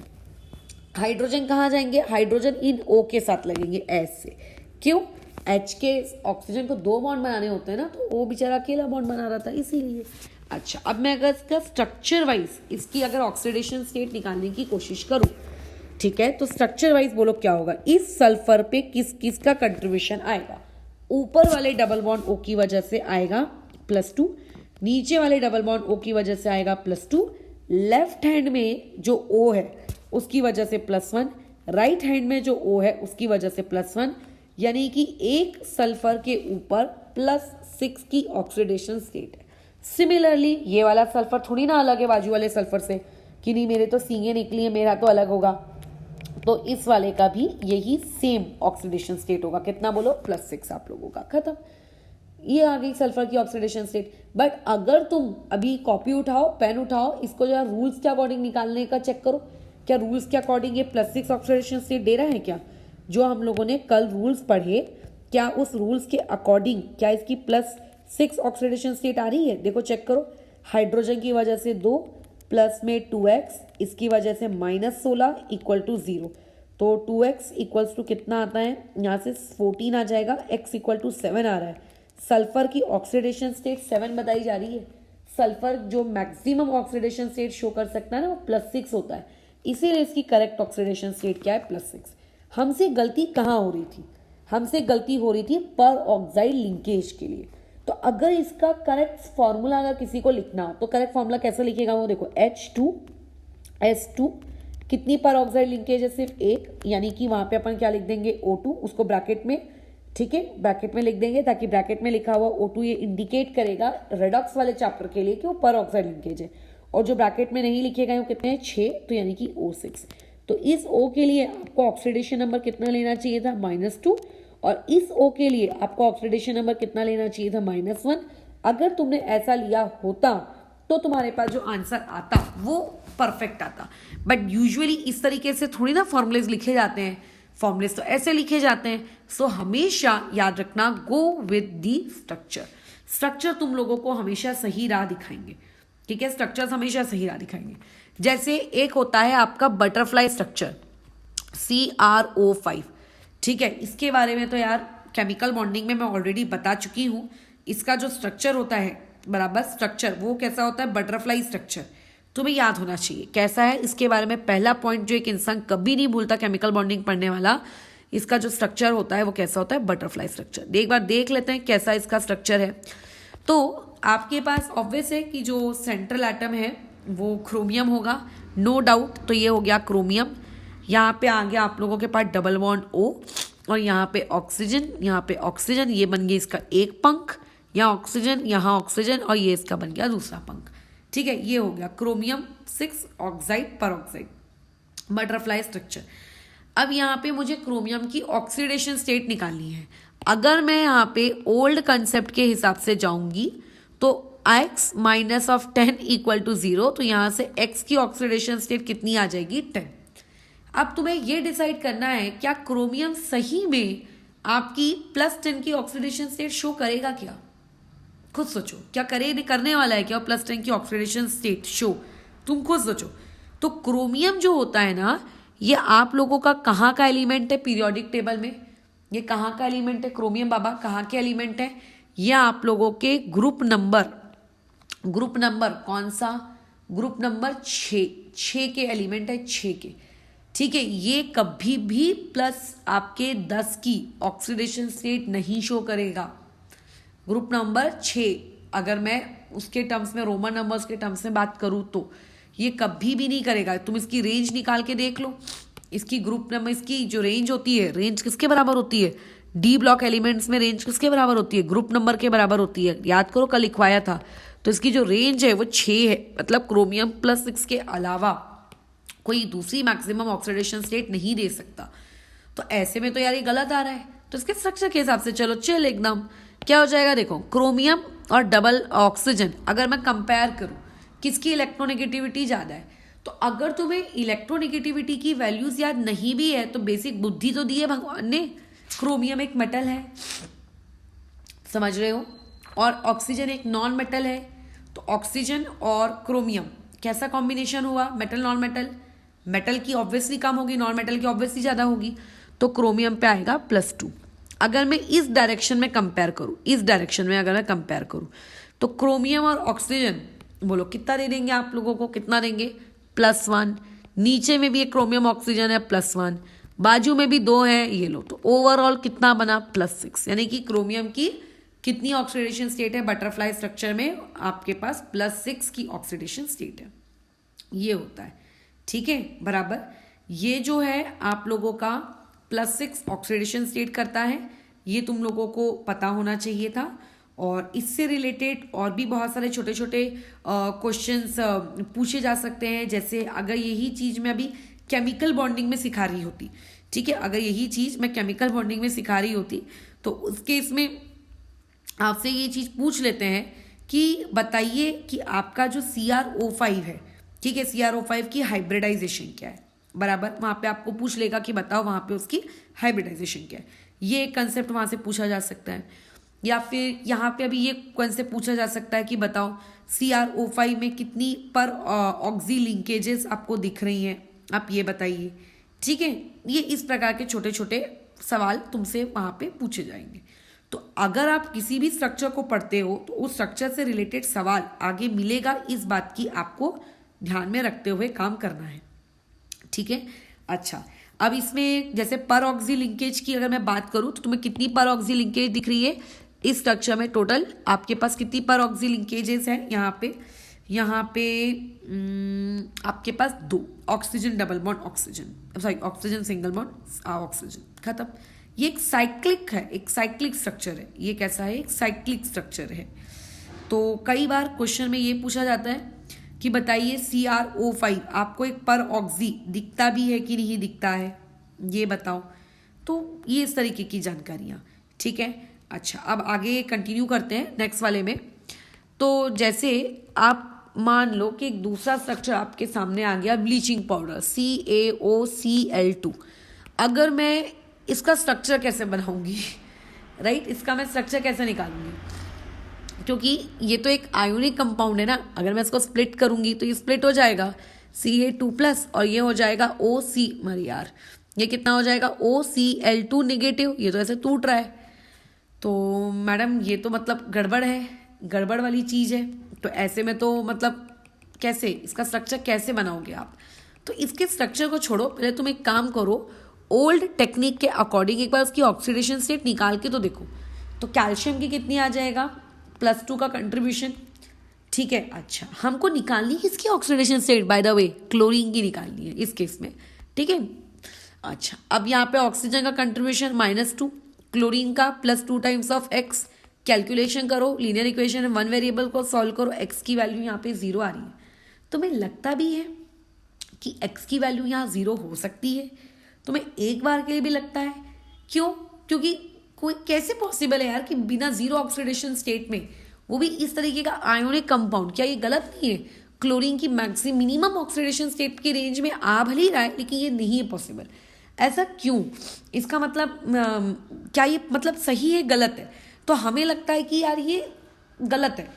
हाइड्रोजन कहाँ जाएंगे? हाइड्रोजन इन O के साथ लगेंगे ऐसे। क्यों? H के ऑक्सीजन को 2 बॉन्ड बनाने होते हैं ना, तो वो बेचारा अकेला बॉन्ड बना रहा था, इसीलिए। अच्छा, अब मैं अगर इसका स्ट्रक्चर वाइज इसकी अगर ऑक्सीडेशन स्टेट निकालने की कोशिश करूं, ठीक है, तो स्ट्रक्चर वाइज बोलो क्या होगा? इस सल्फर पे किस किस का कंट्रीब्यूशन आएगा? ऊपर वाले डबल बॉन्ड O की वजह से आएगा +2, नीचे वाले डबल बॉन्ड O की वजह से आएगा +2, लेफ्ट हैंड में जो O है उसकी वजह से +1, राइट हैंड में जो O है उसकी वजह से +1, यानी कि एक सल्फर के ऊपर +6 की ऑक्सीडेशन स्टेट है। सिमिलरली ये वाला सल्फर थोड़ी ना अलग है बाजू वाले सल्फर से कि नहीं मेरे तो सींगे निकली है, मेरा तो अलग होगा, तो इस वाले का भी यही सेम ऑक्सीडेशन स्टेट होगा। कितना बोलो? +6 आप लोगों का। खत्म, ये आ गई सल्फर की ऑक्सीडेशन स्टेट। बट अगर तुम अभी कॉपी उठाओ, पेन उठाओ, इसको जरा रूल्स के अकॉर्डिंग निकालने का चेक करो, क्या रूल्स के अकॉर्डिंग ये +6 ऑक्सीडेशन स्टेट दे रहा है क्या? जो हम लोगों ने कल रूल्स पढ़े, क्या उस रूल्स के अकॉर्डिंग क्या इसकी +6 ऑक्सीडेशन स्टेट आ रही है? देखो चेक करो। हाइड्रोजन की वजह से 2 प्लस में 2x, इसकी वजह से -16 = 0, तो 2x इक्वल्स टू कितना आता है? यहाँ से 14 आ जाएगा, x = 7 आ रहा है। सल्फर की ऑक्सीडेशन स्टेट 7 बताई जा रही है। सल्फर जो मैक्सिमम ऑक्सीडेशन स्टेट शो कर सकता है ना, वो +6 होता है, इसीलिए इसकी करेक्ट ऑक्सीडेशन स्टेट क्या है? +6। हमसे गलती कहाँ हो रही थी? हमसे गलती हो रही थी पर ऑक्साइड लिंकेज के लिए। तो अगर इसका करेक्ट फॉर्मूला अगर किसी को लिखना हो तो करेक्ट फॉर्मूला कैसे लिखेगा? वो देखो, H2S2 कितनी पर ऑक्साइड लिंकेज है? सिर्फ एक, यानी कि वहां पे अपन क्या लिख देंगे? O2, उसको ब्रैकेट में, ठीक है, ब्रैकेट में लिख देंगे, ताकि ब्रैकेट में लिखा हुआ O2 ये इंडिकेट करेगा रेडॉक्स वाले चैप्टर के लिए कि वो पर ऑक्साइड लिंकेज है। और जो ब्रैकेट में नहीं लिखे गए वो कितने हैं? 6, तो यानी कि O6। तो इस O के लिए आपको ऑक्सीडेशन नंबर कितना लेना चाहिए था? -2, और इस O के लिए आपको ऑक्सीडेशन नंबर कितना लेना चाहिए था? -1। अगर तुमने ऐसा लिया होता तो तुम्हारे पास जो आंसर आता वो परफेक्ट आता। बट यूजुअली इस तरीके से थोड़ी ना फॉर्मूलेज लिखे जाते हैं, फॉर्मूलेज तो ऐसे लिखे जाते हैं। सो हमेशा याद रखना, go with the structure. Structure तुम लोगों को हमेशा सही राह दिखाएंगे, ठीक है, स्ट्रक्चर्स हमेशा सही राह दिखाएंगे। जैसे एक होता है आपका बटरफ्लाई स्ट्रक्चर, CRO5, ठीक है, इसके बारे में तो यार केमिकल बॉन्डिंग में मैं ऑलरेडी बता चुकी हूँ। इसका जो स्ट्रक्चर होता है, बराबर स्ट्रक्चर, वो कैसा होता है? Butterfly structure. तुम्हें याद होना चाहिए कैसा है, इसके बारे में पहला पॉइंट जो एक इंसान कभी नहीं भूलता केमिकल बॉन्डिंग पढ़ने वाला, इसका जो स्ट्रक्चर होता है वो कैसा होता है? Butterfly structure. एक बार देख लेते हैं कैसा इसका स्ट्रक्चर है। तो आपके पास ऑब्वियस है कि जो सेंट्रल एटम है वो क्रोमियम होगा, नो डाउट। तो ये हो गया क्रोमियम। यहाँ पे आ गया आप लोगों के पास डबल बॉन्ड O, और यहाँ पे ऑक्सीजन, यहाँ पे ऑक्सीजन, ये बन गया इसका एक पंख, यहाँ ऑक्सीजन, और ये इसका बन गया दूसरा पंख, ठीक है। ये हो गया क्रोमियम 6 ऑक्साइड पर ऑक्साइड, बटरफ्लाई स्ट्रक्चर। अब यहाँ पे मुझे क्रोमियम की ऑक्सीडेशन स्टेट निकालनी है। अगर मैं यहाँ पे ओल्ड कंसेप्ट के हिसाब से जाऊंगी तो x - 10 = 0, तो यहाँ से x की ऑक्सीडेशन स्टेट कितनी आ जाएगी? 10। अब तुम्हें ये डिसाइड करना है क्या क्रोमियम सही में आपकी +10 की ऑक्सीडेशन स्टेट शो करेगा क्या। खुद सोचो, क्या करने वाला है क्या +10 की ऑक्सीडेशन स्टेट शो, तुम खुद सोचो। तो क्रोमियम जो होता है ना, ये आप लोगों का कहाँ का एलिमेंट है पीरियोडिक टेबल में, ये कहाँ का एलिमेंट है क्रोमियम बाबा, कहाँ के एलिमेंट है, ये आप लोगों के ग्रुप नंबर कौन सा, ग्रुप नंबर 6 के एलिमेंट है, 6 के। ठीक है, ये कभी भी प्लस आपके 10 की ऑक्सीडेशन स्टेट नहीं शो करेगा। ग्रुप नंबर 6 अगर मैं उसके टर्म्स में, रोमन नंबर्स के टर्म्स में बात करूं तो ये कभी भी नहीं करेगा। तुम इसकी रेंज निकाल के देख लो, इसकी ग्रुप नंबर, इसकी जो रेंज होती है, रेंज किसके बराबर होती है, डी ब्लॉक एलिमेंट्स में रेंज किसके बराबर होती है, ग्रुप नंबर के बराबर होती है। याद करो कल लिखवाया था। तो इसकी जो रेंज है वो 6 है, मतलब क्रोमियम +6 के अलावा कोई दूसरी मैक्सिमम ऑक्सीडेशन स्टेट नहीं दे सकता। तो ऐसे में तो यार ये गलत आ रहा है। तो इसके स्ट्रक्चर के हिसाब से चलो चिल एकदम, क्या हो जाएगा देखो, क्रोमियम और डबल ऑक्सीजन अगर मैं कंपेयर करूं, किसकी इलेक्ट्रोनेगेटिविटी ज़्यादा है। तो अगर तुम्हें इलेक्ट्रोनेगेटिविटी की वैल्यूज याद नहीं भी है तो बेसिक बुद्धि तो दी है भगवान ने, क्रोमियम एक मेटल है, समझ रहे हो, और ऑक्सीजन एक नॉन मेटल है। तो ऑक्सीजन और क्रोमियम कैसा कॉम्बिनेशन हुआ, मेटल नॉन मेटल, मेटल की ऑब्वियसली कम होगी, नॉन मेटल की ऑब्वियसली ज़्यादा होगी, तो क्रोमियम पे आएगा +2। अगर मैं इस डायरेक्शन में कंपेयर करूँ, इस डायरेक्शन में अगर मैं कंपेयर करूँ तो क्रोमियम और ऑक्सीजन बोलो कितना दे देंगे आप लोगों को, कितना देंगे, +1। नीचे में भी एक क्रोमियम ऑक्सीजन है +1, बाजू में भी 2 है, ये लो, तो ओवरऑल कितना बना +6। यानी कि क्रोमियम की कितनी ऑक्सीडेशन स्टेट है बटरफ्लाई स्ट्रक्चर में, आपके पास +6 की ऑक्सीडेशन स्टेट है, ये होता है। ठीक है बराबर, ये जो है आप लोगों का +6 ऑक्सीडेशन स्टेट करता है, ये तुम लोगों को पता होना चाहिए था। और इससे रिलेटेड और भी बहुत सारे छोटे छोटे क्वेश्चंस पूछे जा सकते हैं। जैसे अगर यही चीज़ मैं अभी केमिकल बॉन्डिंग में सिखा रही होती, ठीक है, अगर यही चीज़ मैं केमिकल बॉन्डिंग में सिखा रही होती तो उस केस में आपसे ये चीज़ पूछ लेते हैं कि बताइए कि आपका जो CrO5 है, ठीक है, CrO5 की हाइब्रिडाइजेशन क्या है, बराबर, वहाँ पे आपको पूछ लेगा कि बताओ वहाँ पे उसकी हाइब्रिडाइजेशन क्या है। ये एक कंसेप्ट वहाँ से पूछा जा सकता है। या फिर यहाँ पे अभी ये कंसेप्ट पूछा जा सकता है कि बताओ CrO5 में कितनी पर ऑक्सी लिंकेजेस आपको दिख रही हैं, आप ये बताइए। ठीक है, ये इस प्रकार के छोटे छोटे सवाल तुमसे वहाँ पे पूछे जाएंगे। तो अगर आप किसी भी स्ट्रक्चर को पढ़ते हो तो उस स्ट्रक्चर से रिलेटेड सवाल आगे मिलेगा, इस बात की आपको ध्यान में रखते हुए काम करना है। ठीक है, अच्छा, अब इसमें जैसे पर ऑक्सी लिंकेज की अगर मैं बात करूं तो तुम्हें कितनी पर ऑक्सी लिंकेज दिख रही है इस स्ट्रक्चर में, टोटल आपके पास कितनी पर ऑक्सी लिंकेजेस हैं यहाँ पे आपके पास 2, oxygen double bond oxygen, sorry oxygen single bond oxygen, खत्म। ये एक साइक्लिक है, एक साइक्लिक स्ट्रक्चर है। ये कैसा है, एक साइक्लिक स्ट्रक्चर है। तो कई बार क्वेश्चन में ये पूछा जाता है कि बताइए CrO5 आपको एक पर ऑक्सी दिखता भी है कि नहीं दिखता है, ये बताओ। तो ये इस तरीके की जानकारियाँ, ठीक है। अच्छा, अब आगे कंटिन्यू करते हैं नेक्स्ट वाले में। तो जैसे आप मान लो कि एक दूसरा स्ट्रक्चर आपके सामने आ गया, ब्लीचिंग पाउडर CaOCl2। अगर मैं इसका स्ट्रक्चर कैसे बनाऊंगी, राइट, इसका मैं स्ट्रक्चर कैसे निकालूंगी, क्योंकि ये तो एक आयोनिक कंपाउंड है ना। अगर मैं इसको स्प्लिट करूंगी तो ये स्प्लिट हो जाएगा Ca2+ और ये हो जाएगा OC, मर यार, ये कितना हो जाएगा OCl2 नेगेटिव। ये तो ऐसे टूट रहा है, तो मैडम ये तो मतलब गड़बड़ है, गड़बड़ वाली चीज़ है। तो ऐसे में तो मतलब कैसे इसका स्ट्रक्चर कैसे बनाओगे आप। तो इसके स्ट्रक्चर को छोड़ो, पहले तुम एक काम करो, ओल्ड टेक्निक के अकॉर्डिंग एक बार उसकी ऑक्सीडेशन स्टेट निकाल के तो देखो। तो कैल्शियम की कितनी आ जाएगा, +2 का कंट्रीब्यूशन, ठीक है। अच्छा, हमको निकालनी है इसकी oxidation state, by the way chlorine की निकालनी है इस केस में, ठीक है। अच्छा, अब यहाँ पे ऑक्सीजन का कंट्रीब्यूशन -2, क्लोरीन का +2 टाइम्स ऑफ x, कैलकुलेशन करो, लीनियर इक्वेशन है, 1 वेरिएबल को सॉल्व करो, x की वैल्यू यहाँ पे 0 आ रही है। तुम्हें लगता भी है कि x की वैल्यू यहाँ 0 हो सकती है, तुम्हें एक बार के लिए भी लगता है, क्यों, क्योंकि कोई कैसे पॉसिबल है यार कि बिना 0 ऑक्सीडेशन स्टेट में, वो भी इस तरीके का आयोनिक कंपाउंड, क्या ये गलत नहीं है। क्लोरीन की मिनिमम ऑक्सीडेशन स्टेट की रेंज में आ भले ही रहा है, लेकिन ये नहीं है पॉसिबल। ऐसा क्यों? इसका मतलब क्या ये मतलब सही है गलत है? तो हमें लगता है कि यार ये गलत है,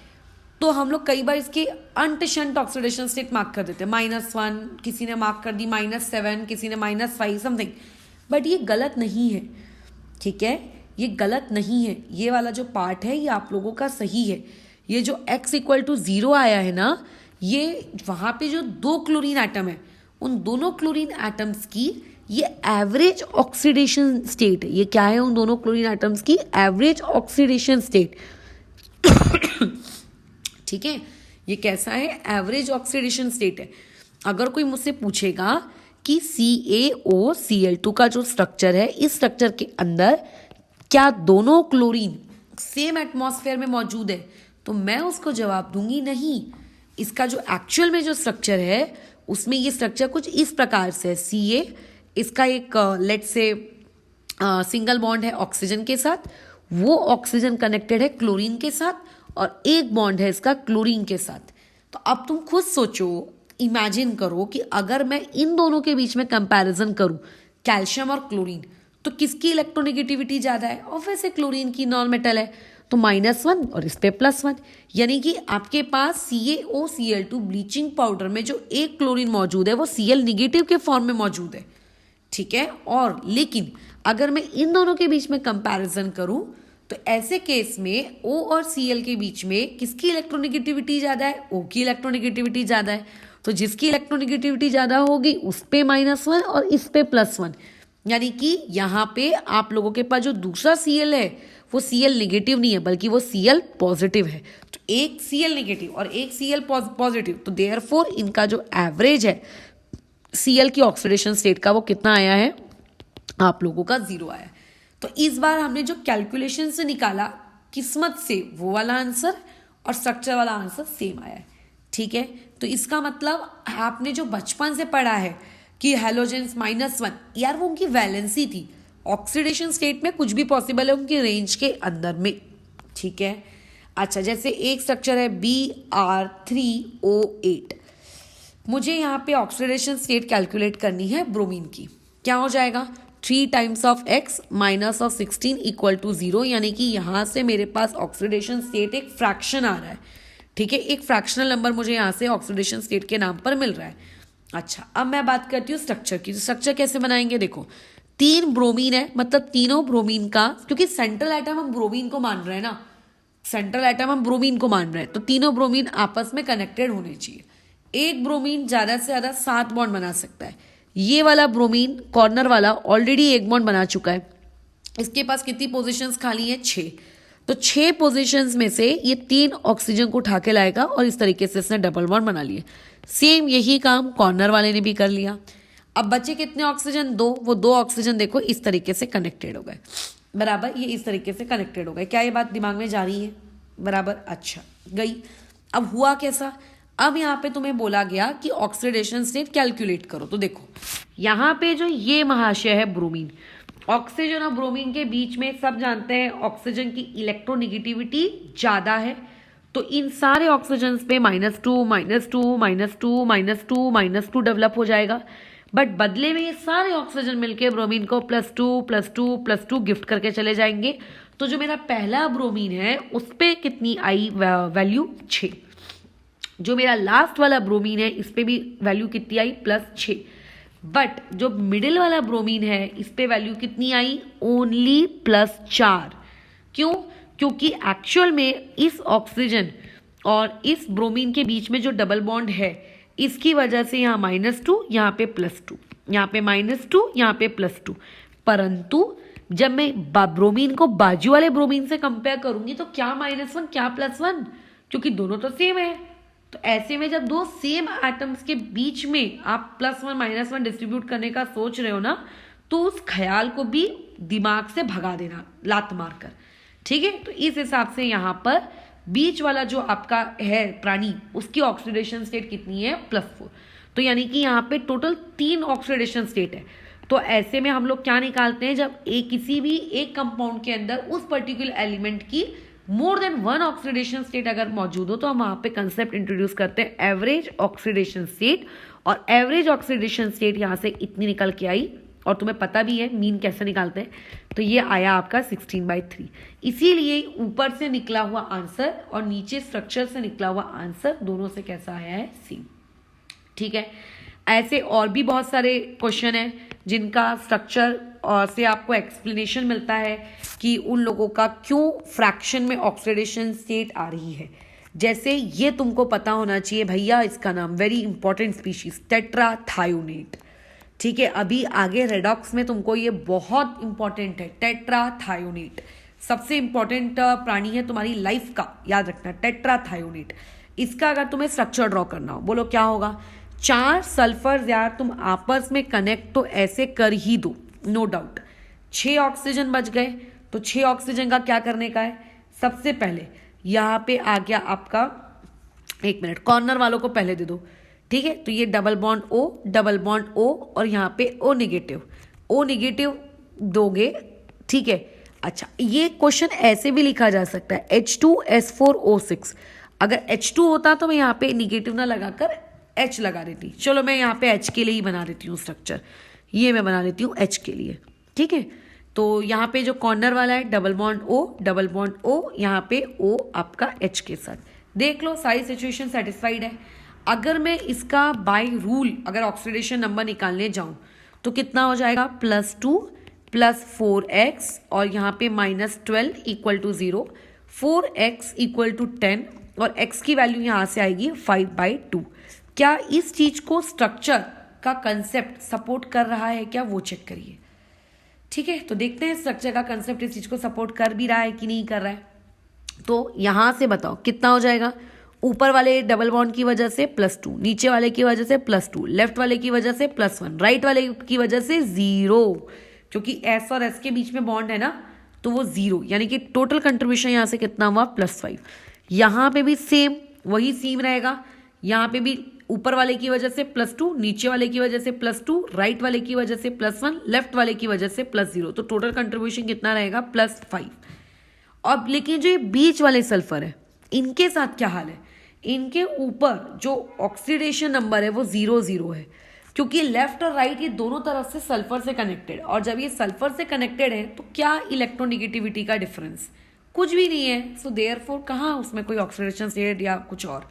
तो हम लोग कई बार इसके अंट शंट ऑक्सीडेशन स्टेट मार्क कर देते हैं, -1 किसी ने मार्क कर दी, -7 किसी ने -5 समथिंग, बट ये गलत नहीं है। ठीक है, ये गलत नहीं है। ये वाला जो पार्ट है ये आप लोगों का सही है। ये जो x = 0 आया है ना, ये वहाँ पे जो 2 क्लोरीन एटम है, उन दोनों क्लोरीन एटम्स की ये एवरेज ऑक्सीडेशन स्टेट है। ये क्या है? उन दोनों क्लोरीन एटम्स की एवरेज ऑक्सीडेशन स्टेट। ठीक है, ये कैसा है? एवरेज ऑक्सीडेशन स्टेट है। अगर कोई मुझसे पूछेगा कि CaOCl2 का जो स्ट्रक्चर है, इस स्ट्रक्चर के अंदर क्या दोनों क्लोरीन सेम एटमॉस्फेयर में मौजूद है, तो मैं उसको जवाब दूंगी नहीं। इसका जो एक्चुअल में जो स्ट्रक्चर है उसमें ये स्ट्रक्चर कुछ इस प्रकार से है। Ca, इसका एक लेट से सिंगल बॉन्ड है ऑक्सीजन के साथ, वो ऑक्सीजन कनेक्टेड है क्लोरीन के साथ, और एक बॉन्ड है इसका क्लोरीन के साथ। तो अब तुम खुद सोचो, इमेजिन करो कि अगर मैं इन दोनों के बीच में कंपैरिजन करूं, कैल्शियम और क्लोरीन, तो किसकी इलेक्ट्रोनेगेटिविटी ज़्यादा है? ऑब्वियसली क्लोरीन की, नॉन मेटल है, तो -1 और इस पे +1, यानी कि आपके पास CaOCl2 ब्लीचिंग पाउडर में जो एक क्लोरीन मौजूद है वो Cl निगेटिव के फॉर्म में मौजूद है। ठीक है, और लेकिन अगर मैं इन दोनों के बीच में कंपैरिजन करूं, तो ऐसे केस में O और Cl के बीच में किसकी इलेक्ट्रोनेगेटिविटी ज़्यादा है? O की इलेक्ट्रोनेगेटिविटी ज़्यादा है। तो जिसकी इलेक्ट्रोनेगेटिविटी ज़्यादा होगी उस पे -1 और इस पे +1, यानी कि यहाँ पे आप लोगों के पास जो दूसरा Cl है वो Cl निगेटिव नहीं है, बल्कि वो Cl पॉजिटिव है। तो एक Cl निगेटिव और एक Cl पॉजिटिव, तो देयरफॉर इनका जो एवरेज है Cl की ऑक्सीडेशन स्टेट का, वो कितना आया है? आप लोगों का 0 आया है। तो इस बार हमने जो कैलकुलेशन से निकाला, किस्मत से वो वाला आंसर और स्ट्रक्चर वाला आंसर सेम आया है। ठीक है, तो इसका मतलब आपने जो बचपन से पढ़ा है कि हैलोजेंस -1, यार वो उनकी वैलेंसी थी। ऑक्सीडेशन स्टेट में कुछ भी पॉसिबल है उनकी रेंज के अंदर में। ठीक है, अच्छा, जैसे एक स्ट्रक्चर है Br3O8, मुझे यहाँ पे ऑक्सीडेशन स्टेट कैलकुलेट करनी है ब्रोमीन की। क्या हो जाएगा? 3 टाइम्स ऑफ x -16 = 0, यानी कि यहाँ से मेरे पास ऑक्सीडेशन स्टेट एक फ्रैक्शन आ रहा है। ठीक है, एक फ्रैक्शनल नंबर मुझे यहाँ से ऑक्सीडेशन स्टेट के नाम पर मिल रहा है। अच्छा, अब मैं बात करती हूँ स्ट्रक्चर की। स्ट्रक्चर कैसे बनाएंगे? देखो, 3 ब्रोमीन है, मतलब तीनों ब्रोमीन का, क्योंकि सेंट्रल एटम हम ब्रोमीन को मान रहे हैं ना, सेंट्रल एटम हम ब्रोमीन को मान रहे हैं, तो तीनों ब्रोमीन आपस में कनेक्टेड होने चाहिए। एक ब्रोमीन ज़्यादा से ज़्यादा 7 बॉन्ड बना सकता है। ये वाला ब्रोमीन कॉर्नर वाला ऑलरेडी 1 बॉन्ड बना चुका है। इसके पास कितनी पोजीशंस खाली हैं? 6। तो 6 पोजीशंस में से ये 3 ऑक्सीजन को उठा के लाएगा और इस तरीके से इसने डबल बॉन्ड बना लिए। सेम यही काम कॉर्नर वाले ने भी कर लिया। अब बचे कितने ऑक्सीजन? 2। वो 2 ऑक्सीजन देखो इस तरीके से कनेक्टेड हो गए, बराबर, ये इस तरीके से कनेक्टेड हो गए। क्या ये बात दिमाग में जा रही है? बराबर, अच्छा गई। अब हुआ कैसा? अब यहाँ पे तुम्हें बोला गया कि ऑक्सीडेशन स्टेट कैलकुलेट करो। तो देखो, यहाँ पे जो ये महाशय है ब्रोमीन, ऑक्सीजन और ब्रोमीन के बीच में सब जानते हैं ऑक्सीजन की इलेक्ट्रोनेगेटिविटी ज्यादा है, तो इन सारे ऑक्सीजन पे -2 -2 -2 -2 -2 डेवलप हो जाएगा। बट बदले में ये सारे ऑक्सीजन मिलके ब्रोमीन को +2 +2 +2 गिफ्ट करके चले जाएंगे। तो जो मेरा पहला ब्रोमीन है उस पर कितनी आई वैल्यू? 6। जो मेरा लास्ट वाला ब्रोमीन है इस पे भी वैल्यू कितनी आई? +6। बट जो मिडिल वाला ब्रोमीन है इस पे वैल्यू कितनी आई? ओनली +4। क्यों? क्योंकि एक्चुअल में इस ऑक्सीजन और इस ब्रोमीन के बीच में जो डबल बॉन्ड है, इसकी वजह से यहाँ -2, यहाँ पे +2, यहाँ पे -2, यहाँ पे +2। परंतु जब मैं ब्रोमीन को बाजू वाले ब्रोमीन से कंपेयर करूंगी तो क्या -1 क्या +1, क्योंकि दोनों तो सेम है। तो ऐसे में जब 2 सेम एटम्स के बीच में आप +1 -1 डिस्ट्रीब्यूट करने का सोच रहे हो ना, तो उस ख्याल को भी दिमाग से भगा देना लात मारकर। ठीक है, तो इस हिसाब से यहाँ पर बीच वाला जो आपका है प्राणी, उसकी ऑक्सीडेशन स्टेट कितनी है? +4। तो यानी कि यहाँ पे टोटल 3 ऑक्सीडेशन स्टेट है। तो ऐसे में हम लोग क्या निकालते हैं? जब किसी भी एक कंपाउंड के अंदर उस पर्टिकुलर एलिमेंट की more than one oxidation state अगर मौजूद हो तो हम वहां पे कंसेप्ट इंट्रोड्यूस करते हैं एवरेज ऑक्सीडेशन स्टेट, और एवरेज ऑक्सीडेशन स्टेट यहां से इतनी निकल के आई, और तुम्हें पता भी है मीन कैसे निकालते हैं, तो ये आया आपका 16/3। इसीलिए ऊपर से निकला हुआ आंसर और नीचे स्ट्रक्चर से निकला हुआ आंसर दोनों से कैसा आया है, सेम। ठीक है, ऐसे और भी बहुत सारे क्वेश्चन हैं जिनका स्ट्रक्चर और से आपको एक्सप्लेनेशन मिलता है कि उन लोगों का क्यों फ्रैक्शन में ऑक्सीडेशन स्टेट आ रही है। जैसे ये तुमको पता होना चाहिए भैया, इसका नाम वेरी इंपॉर्टेंट स्पीशीज टेट्राथायोनेट। ठीक है, अभी आगे रेडॉक्स में तुमको ये बहुत इंपॉर्टेंट है, टेट्राथायोनेट सबसे इंपॉर्टेंट प्राणी है तुम्हारी लाइफ का, याद रखना टेट्राथायोनेट। इसका अगर तुम्हें स्ट्रक्चर ड्रॉ करना हो, बोलो क्या होगा। 4 सल्फर यार तुम आपस में कनेक्ट तो ऐसे कर ही दो, नो डाउट। 6 ऑक्सीजन बच गए, तो 6 ऑक्सीजन का क्या करने का है, सबसे पहले यहाँ पे आ गया आपका, 1 मिनट, कॉर्नर वालों को पहले दे दो। ठीक है, तो ये double bond O, double bond O और यहाँ पे O नेगेटिव दोगे। ठीक है, अच्छा ये क्वेश्चन ऐसे भी लिखा जा सकता है H2S4O6। अगर H2 होता तो मैं यहाँ पे निगेटिव ना लगाकर H लगा देती। चलो मैं यहाँ पे H के लिए ही बना देती हूँ स्ट्रक्चर, ये मैं बना लेती हूँ H के लिए। ठीक है, तो यहाँ पे जो कॉर्नर वाला है double bond O, double bond O, यहाँ पे O आपका H के साथ। देख लो सारी सिचुएशन सेटिस्फाइड है। अगर मैं इसका बाय रूल अगर ऑक्सीडेशन नंबर निकालने जाऊं तो कितना हो जाएगा, +2 + 4x और यहाँ पे -12 = 0, 4x = 10 और x की वैल्यू यहाँ से आएगी 5/2। क्या इस चीज को स्ट्रक्चर का कंसेप्ट सपोर्ट कर रहा है क्या, वो चेक करिए। ठीक है, तो देखते हैं स्ट्रक्चर का कंसेप्ट इस चीज को सपोर्ट कर भी रहा है कि नहीं कर रहा है। तो यहां से बताओ कितना हो जाएगा, ऊपर वाले डबल बॉन्ड की वजह से +2, नीचे वाले की वजह से +2, लेफ्ट वाले की वजह से +1, राइट वाले की वजह से 0, क्योंकि S और S के बीच में बॉन्ड है ना, तो वो 0, यानी कि टोटल कंट्रीब्यूशन यहाँ से कितना हुआ, +5। यहाँ पे भी सेम वही सीम रहेगा, यहाँ पे भी ऊपर वाले की वजह से +2, नीचे वाले की वजह से +2, राइट वाले की वजह से +1, लेफ्ट वाले की वजह से +0, तो टोटल कंट्रीब्यूशन कितना रहेगा, +5। अब लेकिन जो ये बीच वाले सल्फर है इनके साथ क्या हाल है, इनके ऊपर जो ऑक्सीडेशन नंबर है वो 0 है, क्योंकि लेफ्ट और राइट ये दोनों तरफ से सल्फर से कनेक्टेड, और जब ये सल्फर से कनेक्टेड है तो क्या इलेक्ट्रोनिगेटिविटी का डिफरेंस, कुछ भी नहीं है। सो देयरफॉर कहाँ उसमें कोई ऑक्सीडेशन स्टेट या कुछ और।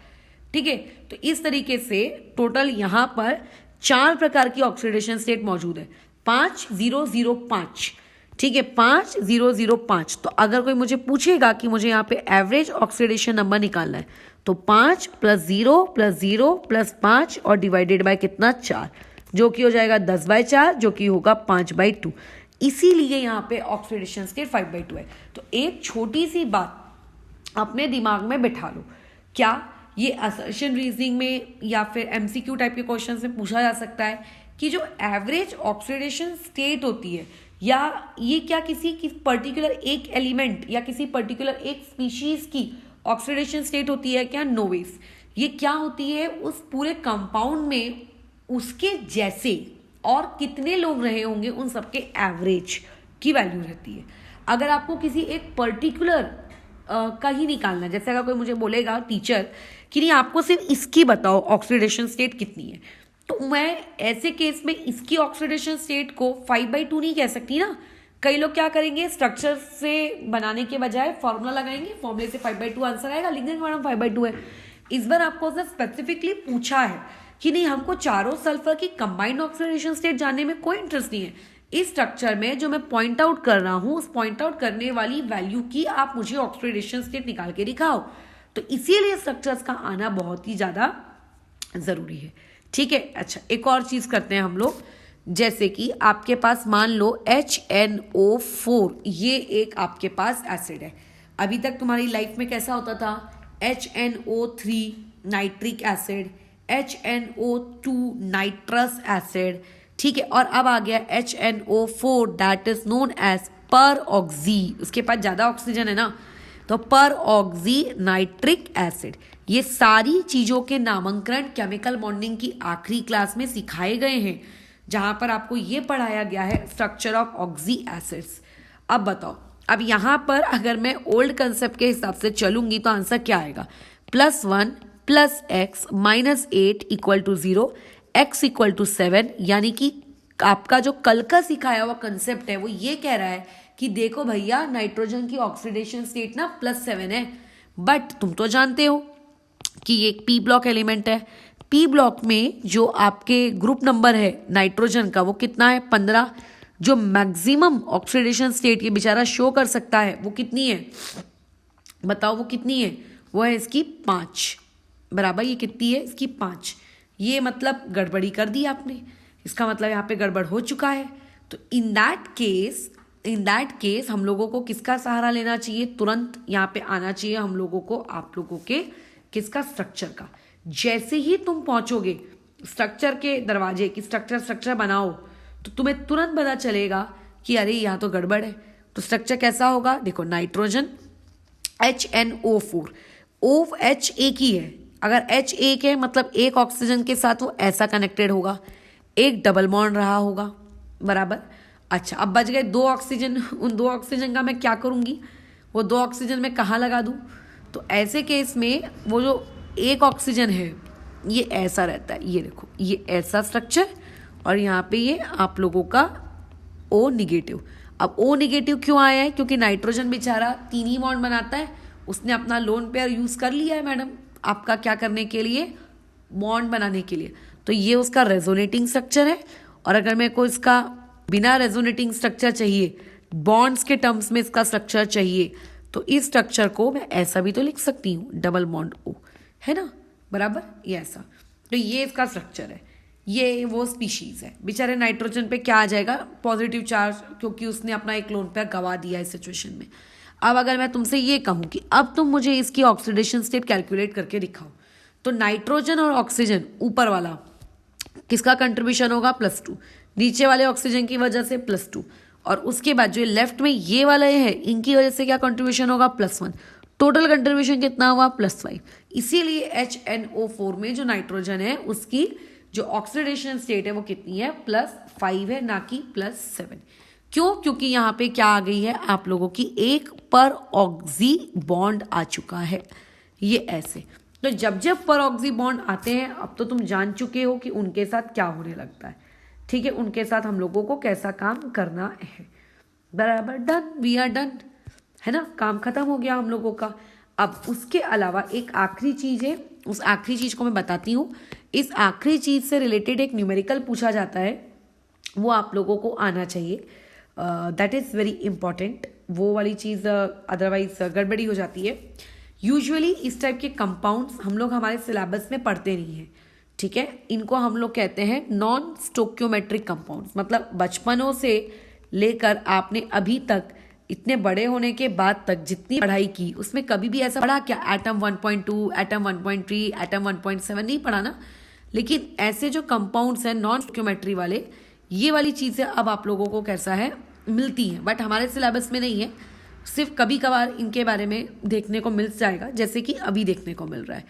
ठीक है, तो इस तरीके से टोटल यहाँ पर 4 प्रकार की ऑक्सीडेशन स्टेट मौजूद है, 5005। ठीक है, 5005। तो अगर कोई मुझे पूछेगा कि मुझे यहाँ पे एवरेज ऑक्सीडेशन नंबर निकालना है तो 5 + 0 + 0 + 5 और डिवाइडेड बाय कितना, 4, जो कि हो जाएगा 10/4, जो कि होगा 5/2। इसीलिए यहाँ पे ऑक्सीडेशन स्टेट 5/2 है। तो एक छोटी सी बात अपने दिमाग में बैठा लो, क्या ये असर्शन रीजनिंग में या फिर MCQ टाइप के क्वेश्चन में पूछा जा सकता है कि जो एवरेज ऑक्सीडेशन स्टेट होती है, या ये क्या किसी पर्टिकुलर एक एलिमेंट या किसी पर्टिकुलर एक स्पीशीज की ऑक्सीडेशन स्टेट होती है क्या, नो वेज। ये क्या होती है, उस पूरे कंपाउंड में उसके जैसे और कितने लोग रहे होंगे उन सबके एवरेज की वैल्यू रहती है। अगर आपको किसी एक पर्टिकुलर का ही निकालना है, जैसे अगर कोई मुझे बोलेगा टीचर कि नहीं आपको सिर्फ इसकी बताओ ऑक्सीडेशन स्टेट कितनी है, तो मैं ऐसे केस में इसकी ऑक्सीडेशन स्टेट को 5/2 नहीं कह सकती ना। कई लोग क्या करेंगे, स्ट्रक्चर से बनाने के बजाय फॉर्मूला लगाएंगे, फॉर्मूले से 5/2 आंसर आएगा, लिख देंगे मैडम 5/2 है। इस बार आपको उसने स्पेसिफिकली पूछा है कि नहीं हमको चारों सल्फर की कंबाइंड ऑक्सीडेशन स्टेट जानने में कोई इंटरेस्ट नहीं है, इस स्ट्रक्चर में जो मैं पॉइंट आउट कर रहा हूं उस पॉइंट आउट करने वाली वैल्यू की आप मुझे ऑक्सीडेशन स्टेट निकाल के दिखाओ। तो इसीलिए स्ट्रक्चर्स का आना बहुत ही ज्यादा जरूरी है। ठीक है, अच्छा एक और चीज करते हैं हम लोग, जैसे कि आपके पास मान लो HNO4, ये एक आपके पास एसिड है। अभी तक तुम्हारी लाइफ में कैसा होता था, HNO3 nitric acid, HNO2 nitrous acid. ठीक है, और अब आ गया HNO4 that is known as per oxy, उसके पास ज्यादा ऑक्सीजन है ना, तो पर ऑक्सी नाइट्रिक एसिड। ये सारी चीजों के नामकरण केमिकल बॉन्डिंग की आखिरी क्लास में सिखाए गए हैं, जहां पर आपको ये पढ़ाया गया है स्ट्रक्चर ऑफ ऑक्सी एसिड्स। अब बताओ, अब यहाँ पर अगर मैं ओल्ड कंसेप्ट के हिसाब से चलूंगी तो आंसर क्या आएगा, +1 + x -8 = 0, x = 7। यानी कि आपका जो कल का सिखाया हुआ कंसेप्ट है वो ये कह रहा है कि देखो भैया नाइट्रोजन की ऑक्सीडेशन स्टेट ना +7 है, बट तुम तो जानते हो कि ये एक पी ब्लॉक एलिमेंट है। पी ब्लॉक में जो आपके ग्रुप नंबर है नाइट्रोजन का वो कितना है, 15। जो मैक्सिमम ऑक्सीडेशन स्टेट ये बेचारा शो कर सकता है वो कितनी है, बताओ वो कितनी है, वो है इसकी 5 बराबर। ये कितनी है, इसकी 5। ये मतलब गड़बड़ी कर दी आपने, इसका मतलब यहाँ पे गड़बड़ हो चुका है। तो इन दैट केस हम लोगों को किसका सहारा लेना चाहिए, तुरंत यहाँ पे आना चाहिए हम लोगों को, आप लोगों के किसका, स्ट्रक्चर का। जैसे ही तुम पहुंचोगे स्ट्रक्चर के दरवाजे की, स्ट्रक्चर बनाओ, तो तुम्हें तुरंत पता चलेगा कि अरे यहाँ तो गड़बड़ है। तो स्ट्रक्चर कैसा होगा, देखो नाइट्रोजन HNO4, OH एक ही है। अगर H एक है मतलब एक ऑक्सीजन के साथ वो ऐसा कनेक्टेड होगा, एक डबल बॉन्ड रहा होगा बराबर। अच्छा अब बच गए 2 ऑक्सीजन, उन 2 ऑक्सीजन का मैं क्या करूँगी, वो 2 ऑक्सीजन मैं कहाँ लगा दूँ। तो ऐसे केस में वो जो एक ऑक्सीजन है ये ऐसा रहता है, ये देखो ये ऐसा स्ट्रक्चर, और यहाँ पे ये आप लोगों का O-। अब O- क्यों आया है, क्योंकि नाइट्रोजन बेचारा 3 ही बॉन्ड बनाता है, उसने अपना लोन पेयर यूज कर लिया है मैडम, आपका क्या करने के लिए, बॉन्ड बनाने के लिए। तो ये उसका रेजोनेटिंग स्ट्रक्चर है। और अगर मेरे को इसका बिना रेजोनेटिंग स्ट्रक्चर चाहिए, बॉन्ड्स के टर्म्स में इसका स्ट्रक्चर चाहिए, तो इस स्ट्रक्चर को मैं ऐसा भी तो लिख सकती हूँ, डबल बॉन्ड O, है ना बराबर, ये ऐसा। तो ये इसका स्ट्रक्चर है, ये वो स्पीशीज है। बेचारे नाइट्रोजन पे क्या आ जाएगा, पॉजिटिव चार्ज, क्योंकि उसने अपना एक लोन पेयर गवा दिया इस सिचुएशन में। अब अगर मैं तुमसे ये कहूँ कि अब तुम मुझे इसकी ऑक्सीडेशन स्टेट कैलकुलेट करके दिखाओ, तो नाइट्रोजन और ऑक्सीजन ऊपर वाला किसका कंट्रीब्यूशन होगा, +2, नीचे वाले ऑक्सीजन की वजह से +2, और उसके बाद जो लेफ्ट में ये वाला है इनकी वजह से क्या कंट्रीब्यूशन होगा, +1। टोटल कंट्रीब्यूशन कितना हुआ, +5। इसीलिए HNO4 में जो नाइट्रोजन है उसकी जो ऑक्सीडेशन स्टेट है वो कितनी है, +5 है, ना कि +7। क्यों, क्योंकि यहाँ पे क्या आ गई है आप लोगों की, एक पर ऑक्सी बॉन्ड आ चुका है, ये ऐसे। तो जब जब पर ऑक्सी बॉन्ड आते हैं, अब तो तुम जान चुके हो कि उनके साथ क्या होने लगता है, ठीक है, उनके साथ हम लोगों को कैसा काम करना है बराबर। डन, वी आर डन, है ना, काम खत्म हो गया हम लोगों का। अब उसके अलावा एक आखिरी चीज है, उस आखिरी चीज को मैं बताती हूँ। इस आखिरी चीज से रिलेटेड एक न्यूमेरिकल पूछा जाता है, वो आप लोगों को आना चाहिए, दैट इज वेरी इंपॉर्टेंट। वो वाली चीज अदरवाइज गड़बड़ी हो जाती है। यूजुअली इस टाइप के कंपाउंड्स हम लोग हमारे सिलेबस में पढ़ते नहीं हैं, ठीक है, इनको हम लोग कहते हैं नॉन स्टोक्योमेट्रिक कंपाउंड्स। मतलब बचपनों से लेकर आपने अभी तक इतने बड़े होने के बाद तक जितनी पढ़ाई की उसमें कभी भी ऐसा पढ़ा क्या, एटम 1.2, एटम 1.3, एटम 1.7 नहीं पढ़ा ना। लेकिन ऐसे जो कंपाउंड्स हैं नॉन स्टोक्योमेट्री वाले, ये वाली चीजें अब आप लोगों को कैसा है, मिलती हैं, बट हमारे सिलेबस में नहीं है, सिर्फ कभी कभार इनके बारे में देखने को मिल जाएगा, जैसे कि अभी देखने को मिल रहा है।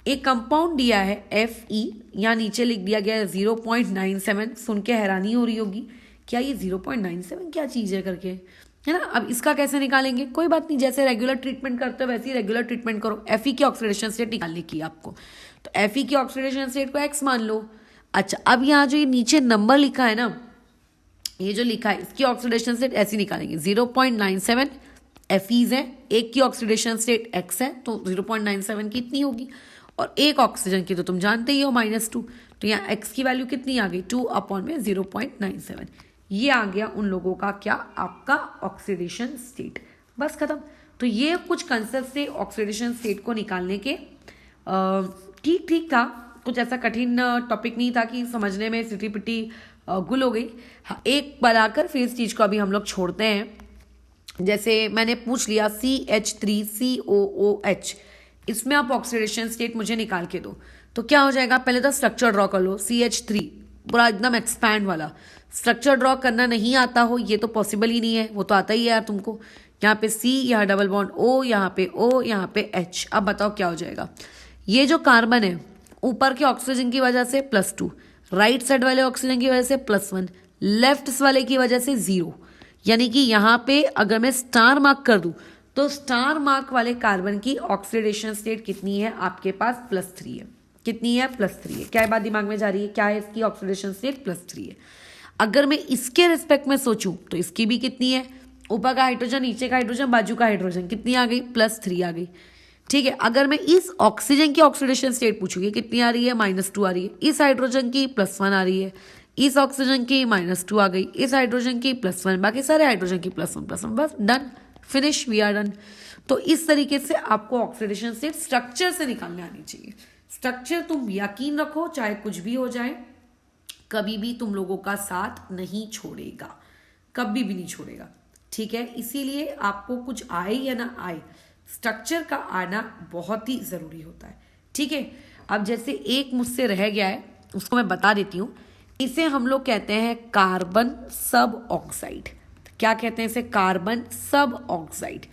एक कंपाउंड दिया है Fe, यहाँ नीचे लिख दिया गया है 0.97। सुन के हैरानी हो रही होगी क्या ये 0.97 क्या चीज़ है करके, है ना। अब इसका कैसे निकालेंगे, कोई बात नहीं, जैसे रेगुलर ट्रीटमेंट करते हो वैसे ही रेगुलर ट्रीटमेंट करो। Fe की ऑक्सीडेशन स्टेट निकालने की आपको, तो Fe की ऑक्सीडेशन स्टेट को x मान लो। अच्छा अब यहाँ जो ये नीचे नंबर लिखा है ना, ये जो लिखा है इसकी ऑक्सीडेशन स्टेट ऐसी निकालेंगे, 0.97 Fe's है, एक की ऑक्सीडेशन स्टेट x है, तो 0.97 की इतनी होगी, और एक ऑक्सीजन की तो तुम जानते ही हो -2, तो यहाँ x की वैल्यू कितनी आ गई, 2/0.97। ये आ गया उन लोगों का क्या, आपका ऑक्सीडेशन स्टेट, बस खत्म। तो ये कुछ कंसेप्ट से ऑक्सीडेशन स्टेट को निकालने के, ठीक ठीक था, कुछ ऐसा कठिन टॉपिक नहीं था कि समझने में सिटी पिटी गुल हो गई। हाँ, एक बनाकर फिर इस चीज को अभी हम लोग छोड़ते हैं। जैसे मैंने पूछ लिया CH3COOH, इसमें आप ऑक्सीडेशन स्टेट मुझे निकाल के दो, तो क्या हो जाएगा, पहले तो स्ट्रक्चर ड्रॉ कर लो। CH3 पूरा एकदम एक्सपैंड वाला स्ट्रक्चर ड्रॉ करना नहीं आता हो ये तो पॉसिबल ही नहीं है, वो तो आता ही है यार तुमको। यहाँ पे C, यहाँ डबल बॉन्ड O, यहाँ पे O, यहाँ पे H। अब बताओ क्या हो जाएगा, ये जो कार्बन है ऊपर के ऑक्सीजन की वजह से +2, राइट साइड वाले ऑक्सीजन की वजह से +1, लेफ्ट वाले की वजह से 0। यानी कि यहाँ पे अगर मैं स्टार मार्क कर दूं तो स्टार मार्क वाले कार्बन की ऑक्सीडेशन स्टेट कितनी है आपके पास, +3 है। कितनी है, +3 है। क्या बात दिमाग में जा रही है, क्या है इसकी ऑक्सीडेशन स्टेट, +3 है। अगर मैं इसके रिस्पेक्ट में सोचूं तो इसकी भी कितनी है, ऊपर का हाइड्रोजन, नीचे का हाइड्रोजन, बाजू का हाइड्रोजन, कितनी आ गई, +3 आ गई। ठीक है, अगर मैं इस ऑक्सीजन की ऑक्सीडेशन स्टेट पूछूंगी कितनी आ रही है, -2 आ रही है। इस हाइड्रोजन की +1 आ रही है, इस ऑक्सीजन की -2 आ गई, इस हाइड्रोजन की +1, बाकी सारे हाइड्रोजन की +1, बस done, finish, we are done. तो इस तरीके से आपको ऑक्सीडेशन स्टेट स्ट्रक्चर से निकालने आनी चाहिए। स्ट्रक्चर तुम यकीन रखो चाहे कुछ भी हो जाए, कभी भी तुम लोगों का साथ नहीं छोड़ेगा, कभी भी नहीं छोड़ेगा। ठीक है, इसीलिए आपको कुछ आए या ना आए, स्ट्रक्चर का आना बहुत ही जरूरी होता है। ठीक है, अब जैसे एक मुझसे रह गया है उसको मैं बता देती हूँ। इसे हम लोग कहते हैं कार्बन सब ऑक्साइड। क्या कहते हैं इसे, कार्बन सब ऑक्साइड।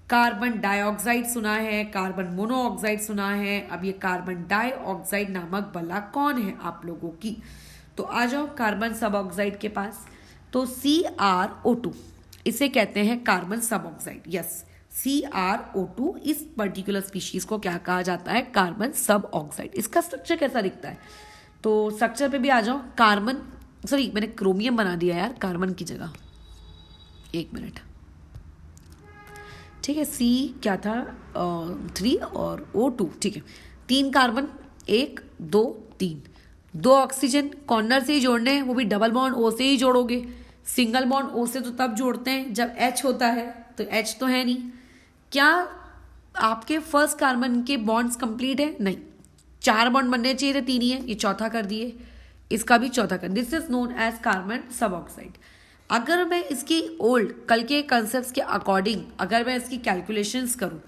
कार्बन डाइऑक्साइड सुना है, कार्बन मोनोऑक्साइड सुना है, अब ये कार्बन डाइऑक्साइड नामक बला कौन है आप लोगों की। तो आ जाओ कार्बन सब ऑक्साइड के पास। तो CrO2 इसे कहते हैं कार्बन सब ऑक्साइड। यस, CrO2 इस पर्टिकुलर स्पीशीज को क्या कहा जाता है, कार्बन सब ऑक्साइड। इसका स्ट्रक्चर कैसा दिखता है, तो स्ट्रक्चर पे भी आ जाओ। कार्बन, सॉरी मैंने क्रोमियम बना दिया यार कार्बन की जगह, 1 मिनट। ठीक है, C क्या था, 3 और O2। ठीक है, 3 कार्बन, 1 2 3, 2 ऑक्सीजन कॉर्नर से ही जोड़ने हैं, वो भी डबल बॉन्ड O से ही जोड़ोगे। सिंगल बॉन्ड O से तो तब जोड़ते हैं जब H होता है, तो H तो है नहीं। क्या आपके फर्स्ट कार्बन के बॉन्ड्स कंप्लीट है, नहीं, 4 बॉन्ड बनने चाहिए थे, 3 ही है, ये चौथा कर दिए, इसका भी चौथा कर। This is known as carbon suboxide. अगर मैं इसकी ओल्ड कल के कंसेप्ट के अकॉर्डिंग अगर मैं इसकी कैलकुलेशंस करूं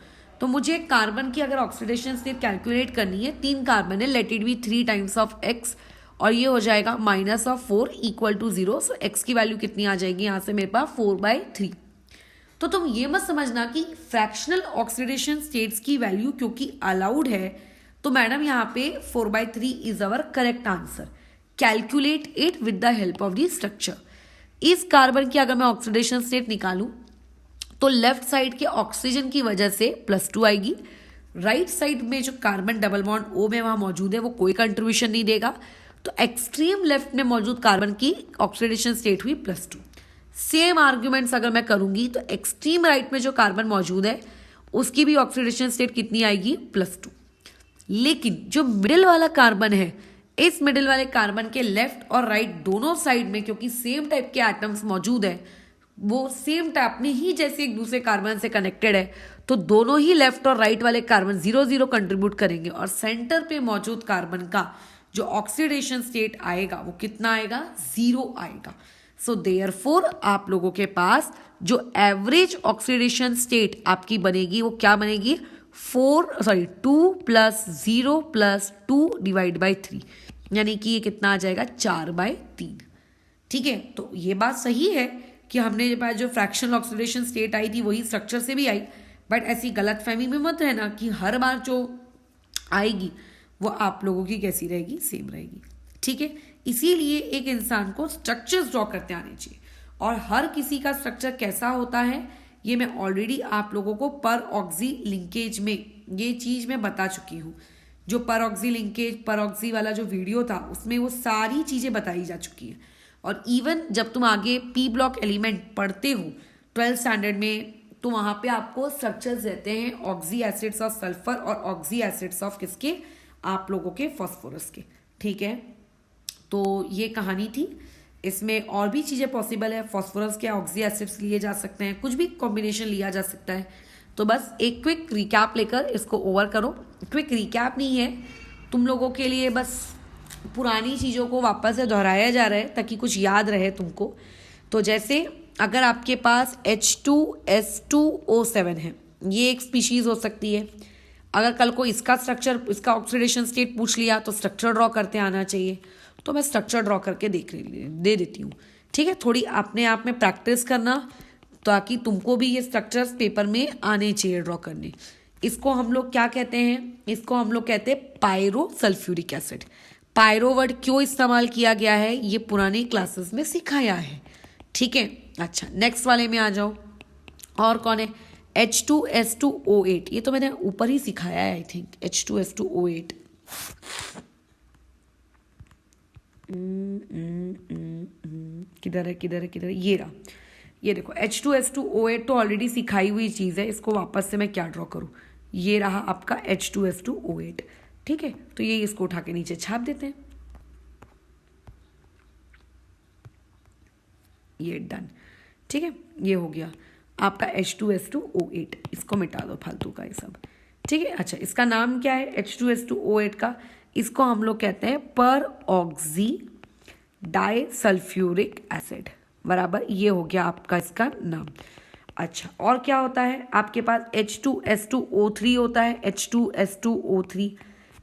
तो मुझे कार्बन की अगर ऑक्सीडेशन स्टेट कैलकुलेट करनी है, 3 कार्बन है, let it be 3 times of x, और ये हो जाएगा -4 = 0। सो x की वैल्यू कितनी आ जाएगी यहाँ से मेरे पास, 4/3। तो तुम ये मत समझना कि फ्रैक्शनल ऑक्सीडेशन स्टेट्स की वैल्यू क्योंकि अलाउड है तो मैडम यहाँ पे 4/3 is our correct answer. Calculate it with the help of the structure. इस कार्बन की अगर मैं ऑक्सीडेशन स्टेट निकालूं तो लेफ्ट साइड के ऑक्सीजन की वजह से +2 आएगी, राइट साइड में जो कार्बन डबल बॉन्ड O में वहां मौजूद है वो कोई कंट्रीब्यूशन नहीं देगा, तो एक्सट्रीम लेफ्ट में मौजूद कार्बन की ऑक्सीडेशन स्टेट हुई +2। सेम आर्ग्यूमेंट्स अगर मैं करूंगी तो एक्सट्रीम राइट में जो कार्बन मौजूद है उसकी भी ऑक्सीडेशन स्टेट कितनी आएगी, +2। लेकिन जो मिडिल वाला कार्बन है, इस मिडिल वाले कार्बन के लेफ्ट और राइट दोनों साइड में क्योंकि सेम टाइप के एटम्स मौजूद है, वो सेम टाइप अपने ही जैसे एक दूसरे कार्बन से कनेक्टेड है, तो दोनों ही लेफ्ट और राइट वाले कार्बन 0-0 कंट्रीब्यूट करेंगे और सेंटर पे मौजूद कार्बन का जो ऑक्सीडेशन स्टेट आएगा वो कितना आएगा, 0 आएगा। सो देयरफॉर आप लोगों के पास जो एवरेज ऑक्सीडेशन स्टेट आपकी बनेगी वो क्या बनेगी, 2 + 0 + 2 / 3, यानी कि ये कितना आ जाएगा, 4/3। ठीक है, तो ये बात सही है कि हमने पास जो फ्रैक्शनल ऑक्सीडेशन स्टेट आई थी वही स्ट्रक्चर से भी आई, बट ऐसी गलतफहमी में मत रहना कि हर बार जो आएगी वो आप लोगों की कैसी रहेगी, सेम रहेगी। ठीक है, इसीलिए एक इंसान को स्ट्रक्चर्स ड्रॉ करते आने चाहिए, और हर किसी का स्ट्रक्चर कैसा होता है ये मैं ऑलरेडी आप लोगों को पर ऑक्सी लिंकेज में ये चीज मैं बता चुकी हूँ। जो पर ऑक्सी लिंकेज, पर ऑक्सी वाला जो वीडियो था उसमें वो सारी चीजें बताई जा चुकी है। और इवन जब तुम आगे पी ब्लॉक एलिमेंट पढ़ते हो 12th स्टैंडर्ड में, तो वहां पे आपको स्ट्रक्चर्स रहते हैं ऑक्सी एसिड्स ऑफ सल्फर और ऑक्सी एसिड्स ऑफ किसके, आप लोगों के फास्फोरस के। ठीक है, तो ये कहानी थी। इसमें और भी चीज़ें पॉसिबल है, फास्फोरस के ऑक्सी एसिड्स लिए जा सकते हैं, कुछ भी कॉम्बिनेशन लिया जा सकता है। तो बस एक क्विक रिकैप लेकर इसको ओवर करो। क्विक रिकैप नहीं है, तुम लोगों के लिए बस पुरानी चीज़ों को वापस से दोहराया जा रहा है ताकि कुछ याद रहे तुमको। तो जैसे अगर आपके पास H2S2O7 है, ये एक स्पीशीज हो सकती है। अगर कल को इसका स्ट्रक्चर, इसका ऑक्सीडेशन स्टेट पूछ लिया तो स्ट्रक्चर ड्रॉ करते आना चाहिए, तो मैं स्ट्रक्चर ड्रॉ करके दे देती हूँ। ठीक है, थोड़ी अपने आप में प्रैक्टिस करना ताकि तुमको भी ये स्ट्रक्चर्स पेपर में आने चाहिए ड्रॉ करने। इसको हम लोग क्या कहते हैं, इसको हम लोग कहते हैं pyro sulphuric acid. Pyro word क्यों इस्तेमाल किया गया है ये पुरानी क्लासेस में सिखाया है। ठीक है। अच्छा, नेक्स्ट वाले में आ जाओ। और कौन है? H2S2O8। ये तो मैंने ऊपर ही सिखाया है आई थिंक, H2S2O8। किधर है किधर है किधर है? ये रहा, ये देखो H2S2O8 तो ऑलरेडी सिखाई हुई चीज़ है, इसको वापस से मैं क्या ड्रॉ करूँ? ये रहा आपका H2S2O8। ठीक है, तो ये इसको उठा के नीचे छाप देते हैं। ये डन। ठीक है, ये हो गया आपका H2S2O8। इसको मिटा दो फालतू का ये सब। ठीक है। अच्छा, इसका नाम क्या है H2S2O8 का? इसको हम लोग कहते हैं पर ऑक्सी डाइसल्फ्यूरिक एसिड, बराबर। ये हो गया आपका इसका नाम। अच्छा, और क्या होता है आपके पास? H2S2O3 होता है, H2S2O3।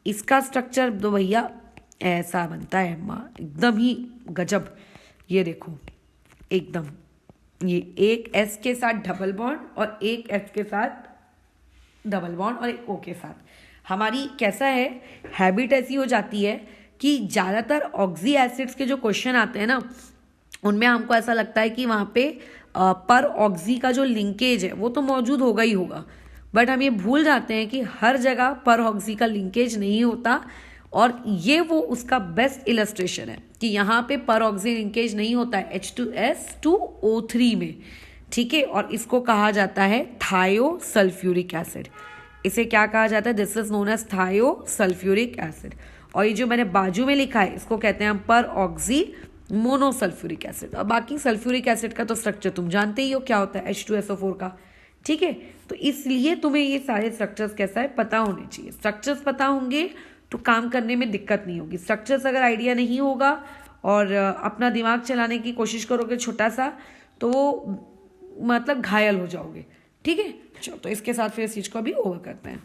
इसका स्ट्रक्चर तो भैया ऐसा बनता है एकदम ही गजब। ये देखो एकदम, ये एक S के साथ डबल बॉन्ड और एक H के साथ डबल बॉन्ड और एक O के साथ। हमारी कैसा है, हैबिट ऐसी हो जाती है कि ज़्यादातर ऑक्सी एसिड्स के जो क्वेश्चन आते हैं ना, उनमें हमको ऐसा लगता है कि वहाँ पे पर ऑक्सी का जो लिंकेज है वो तो मौजूद होगा ही होगा, बट हम ये भूल जाते हैं कि हर जगह पर ऑक्सी का लिंकेज नहीं होता। और ये वो उसका बेस्ट इलस्ट्रेशन है कि यहाँ पे पर ऑक्सी लिंकेज नहीं होता है H2S2O3 में। ठीक है, और इसको कहा जाता है थायोसल्फ्यूरिक एसिड। इसे क्या कहा जाता है? This is known as thiosulphuric acid. और ये जो मैंने बाजू में लिखा है इसको कहते हैं हम पर ऑक्सी मोनोसल्फ्यूरिक एसिड। और बाकी सल्फ्यूरिक एसिड का तो स्ट्रक्चर तुम जानते ही हो क्या होता है, H2SO4 का। ठीक है, तो इसलिए तुम्हें ये सारे स्ट्रक्चर्स कैसा है पता होने चाहिए। स्ट्रक्चर्स पता होंगे तो काम करने में दिक्कत नहीं होगी। स्ट्रक्चर्स अगर आइडिया नहीं होगा और अपना दिमाग चलाने की कोशिश करोगे छोटा सा, तो मतलब घायल हो जाओगे। ठीक है, चलो तो इसके साथ फिर इस चीज़ को भी ओवर करते हैं।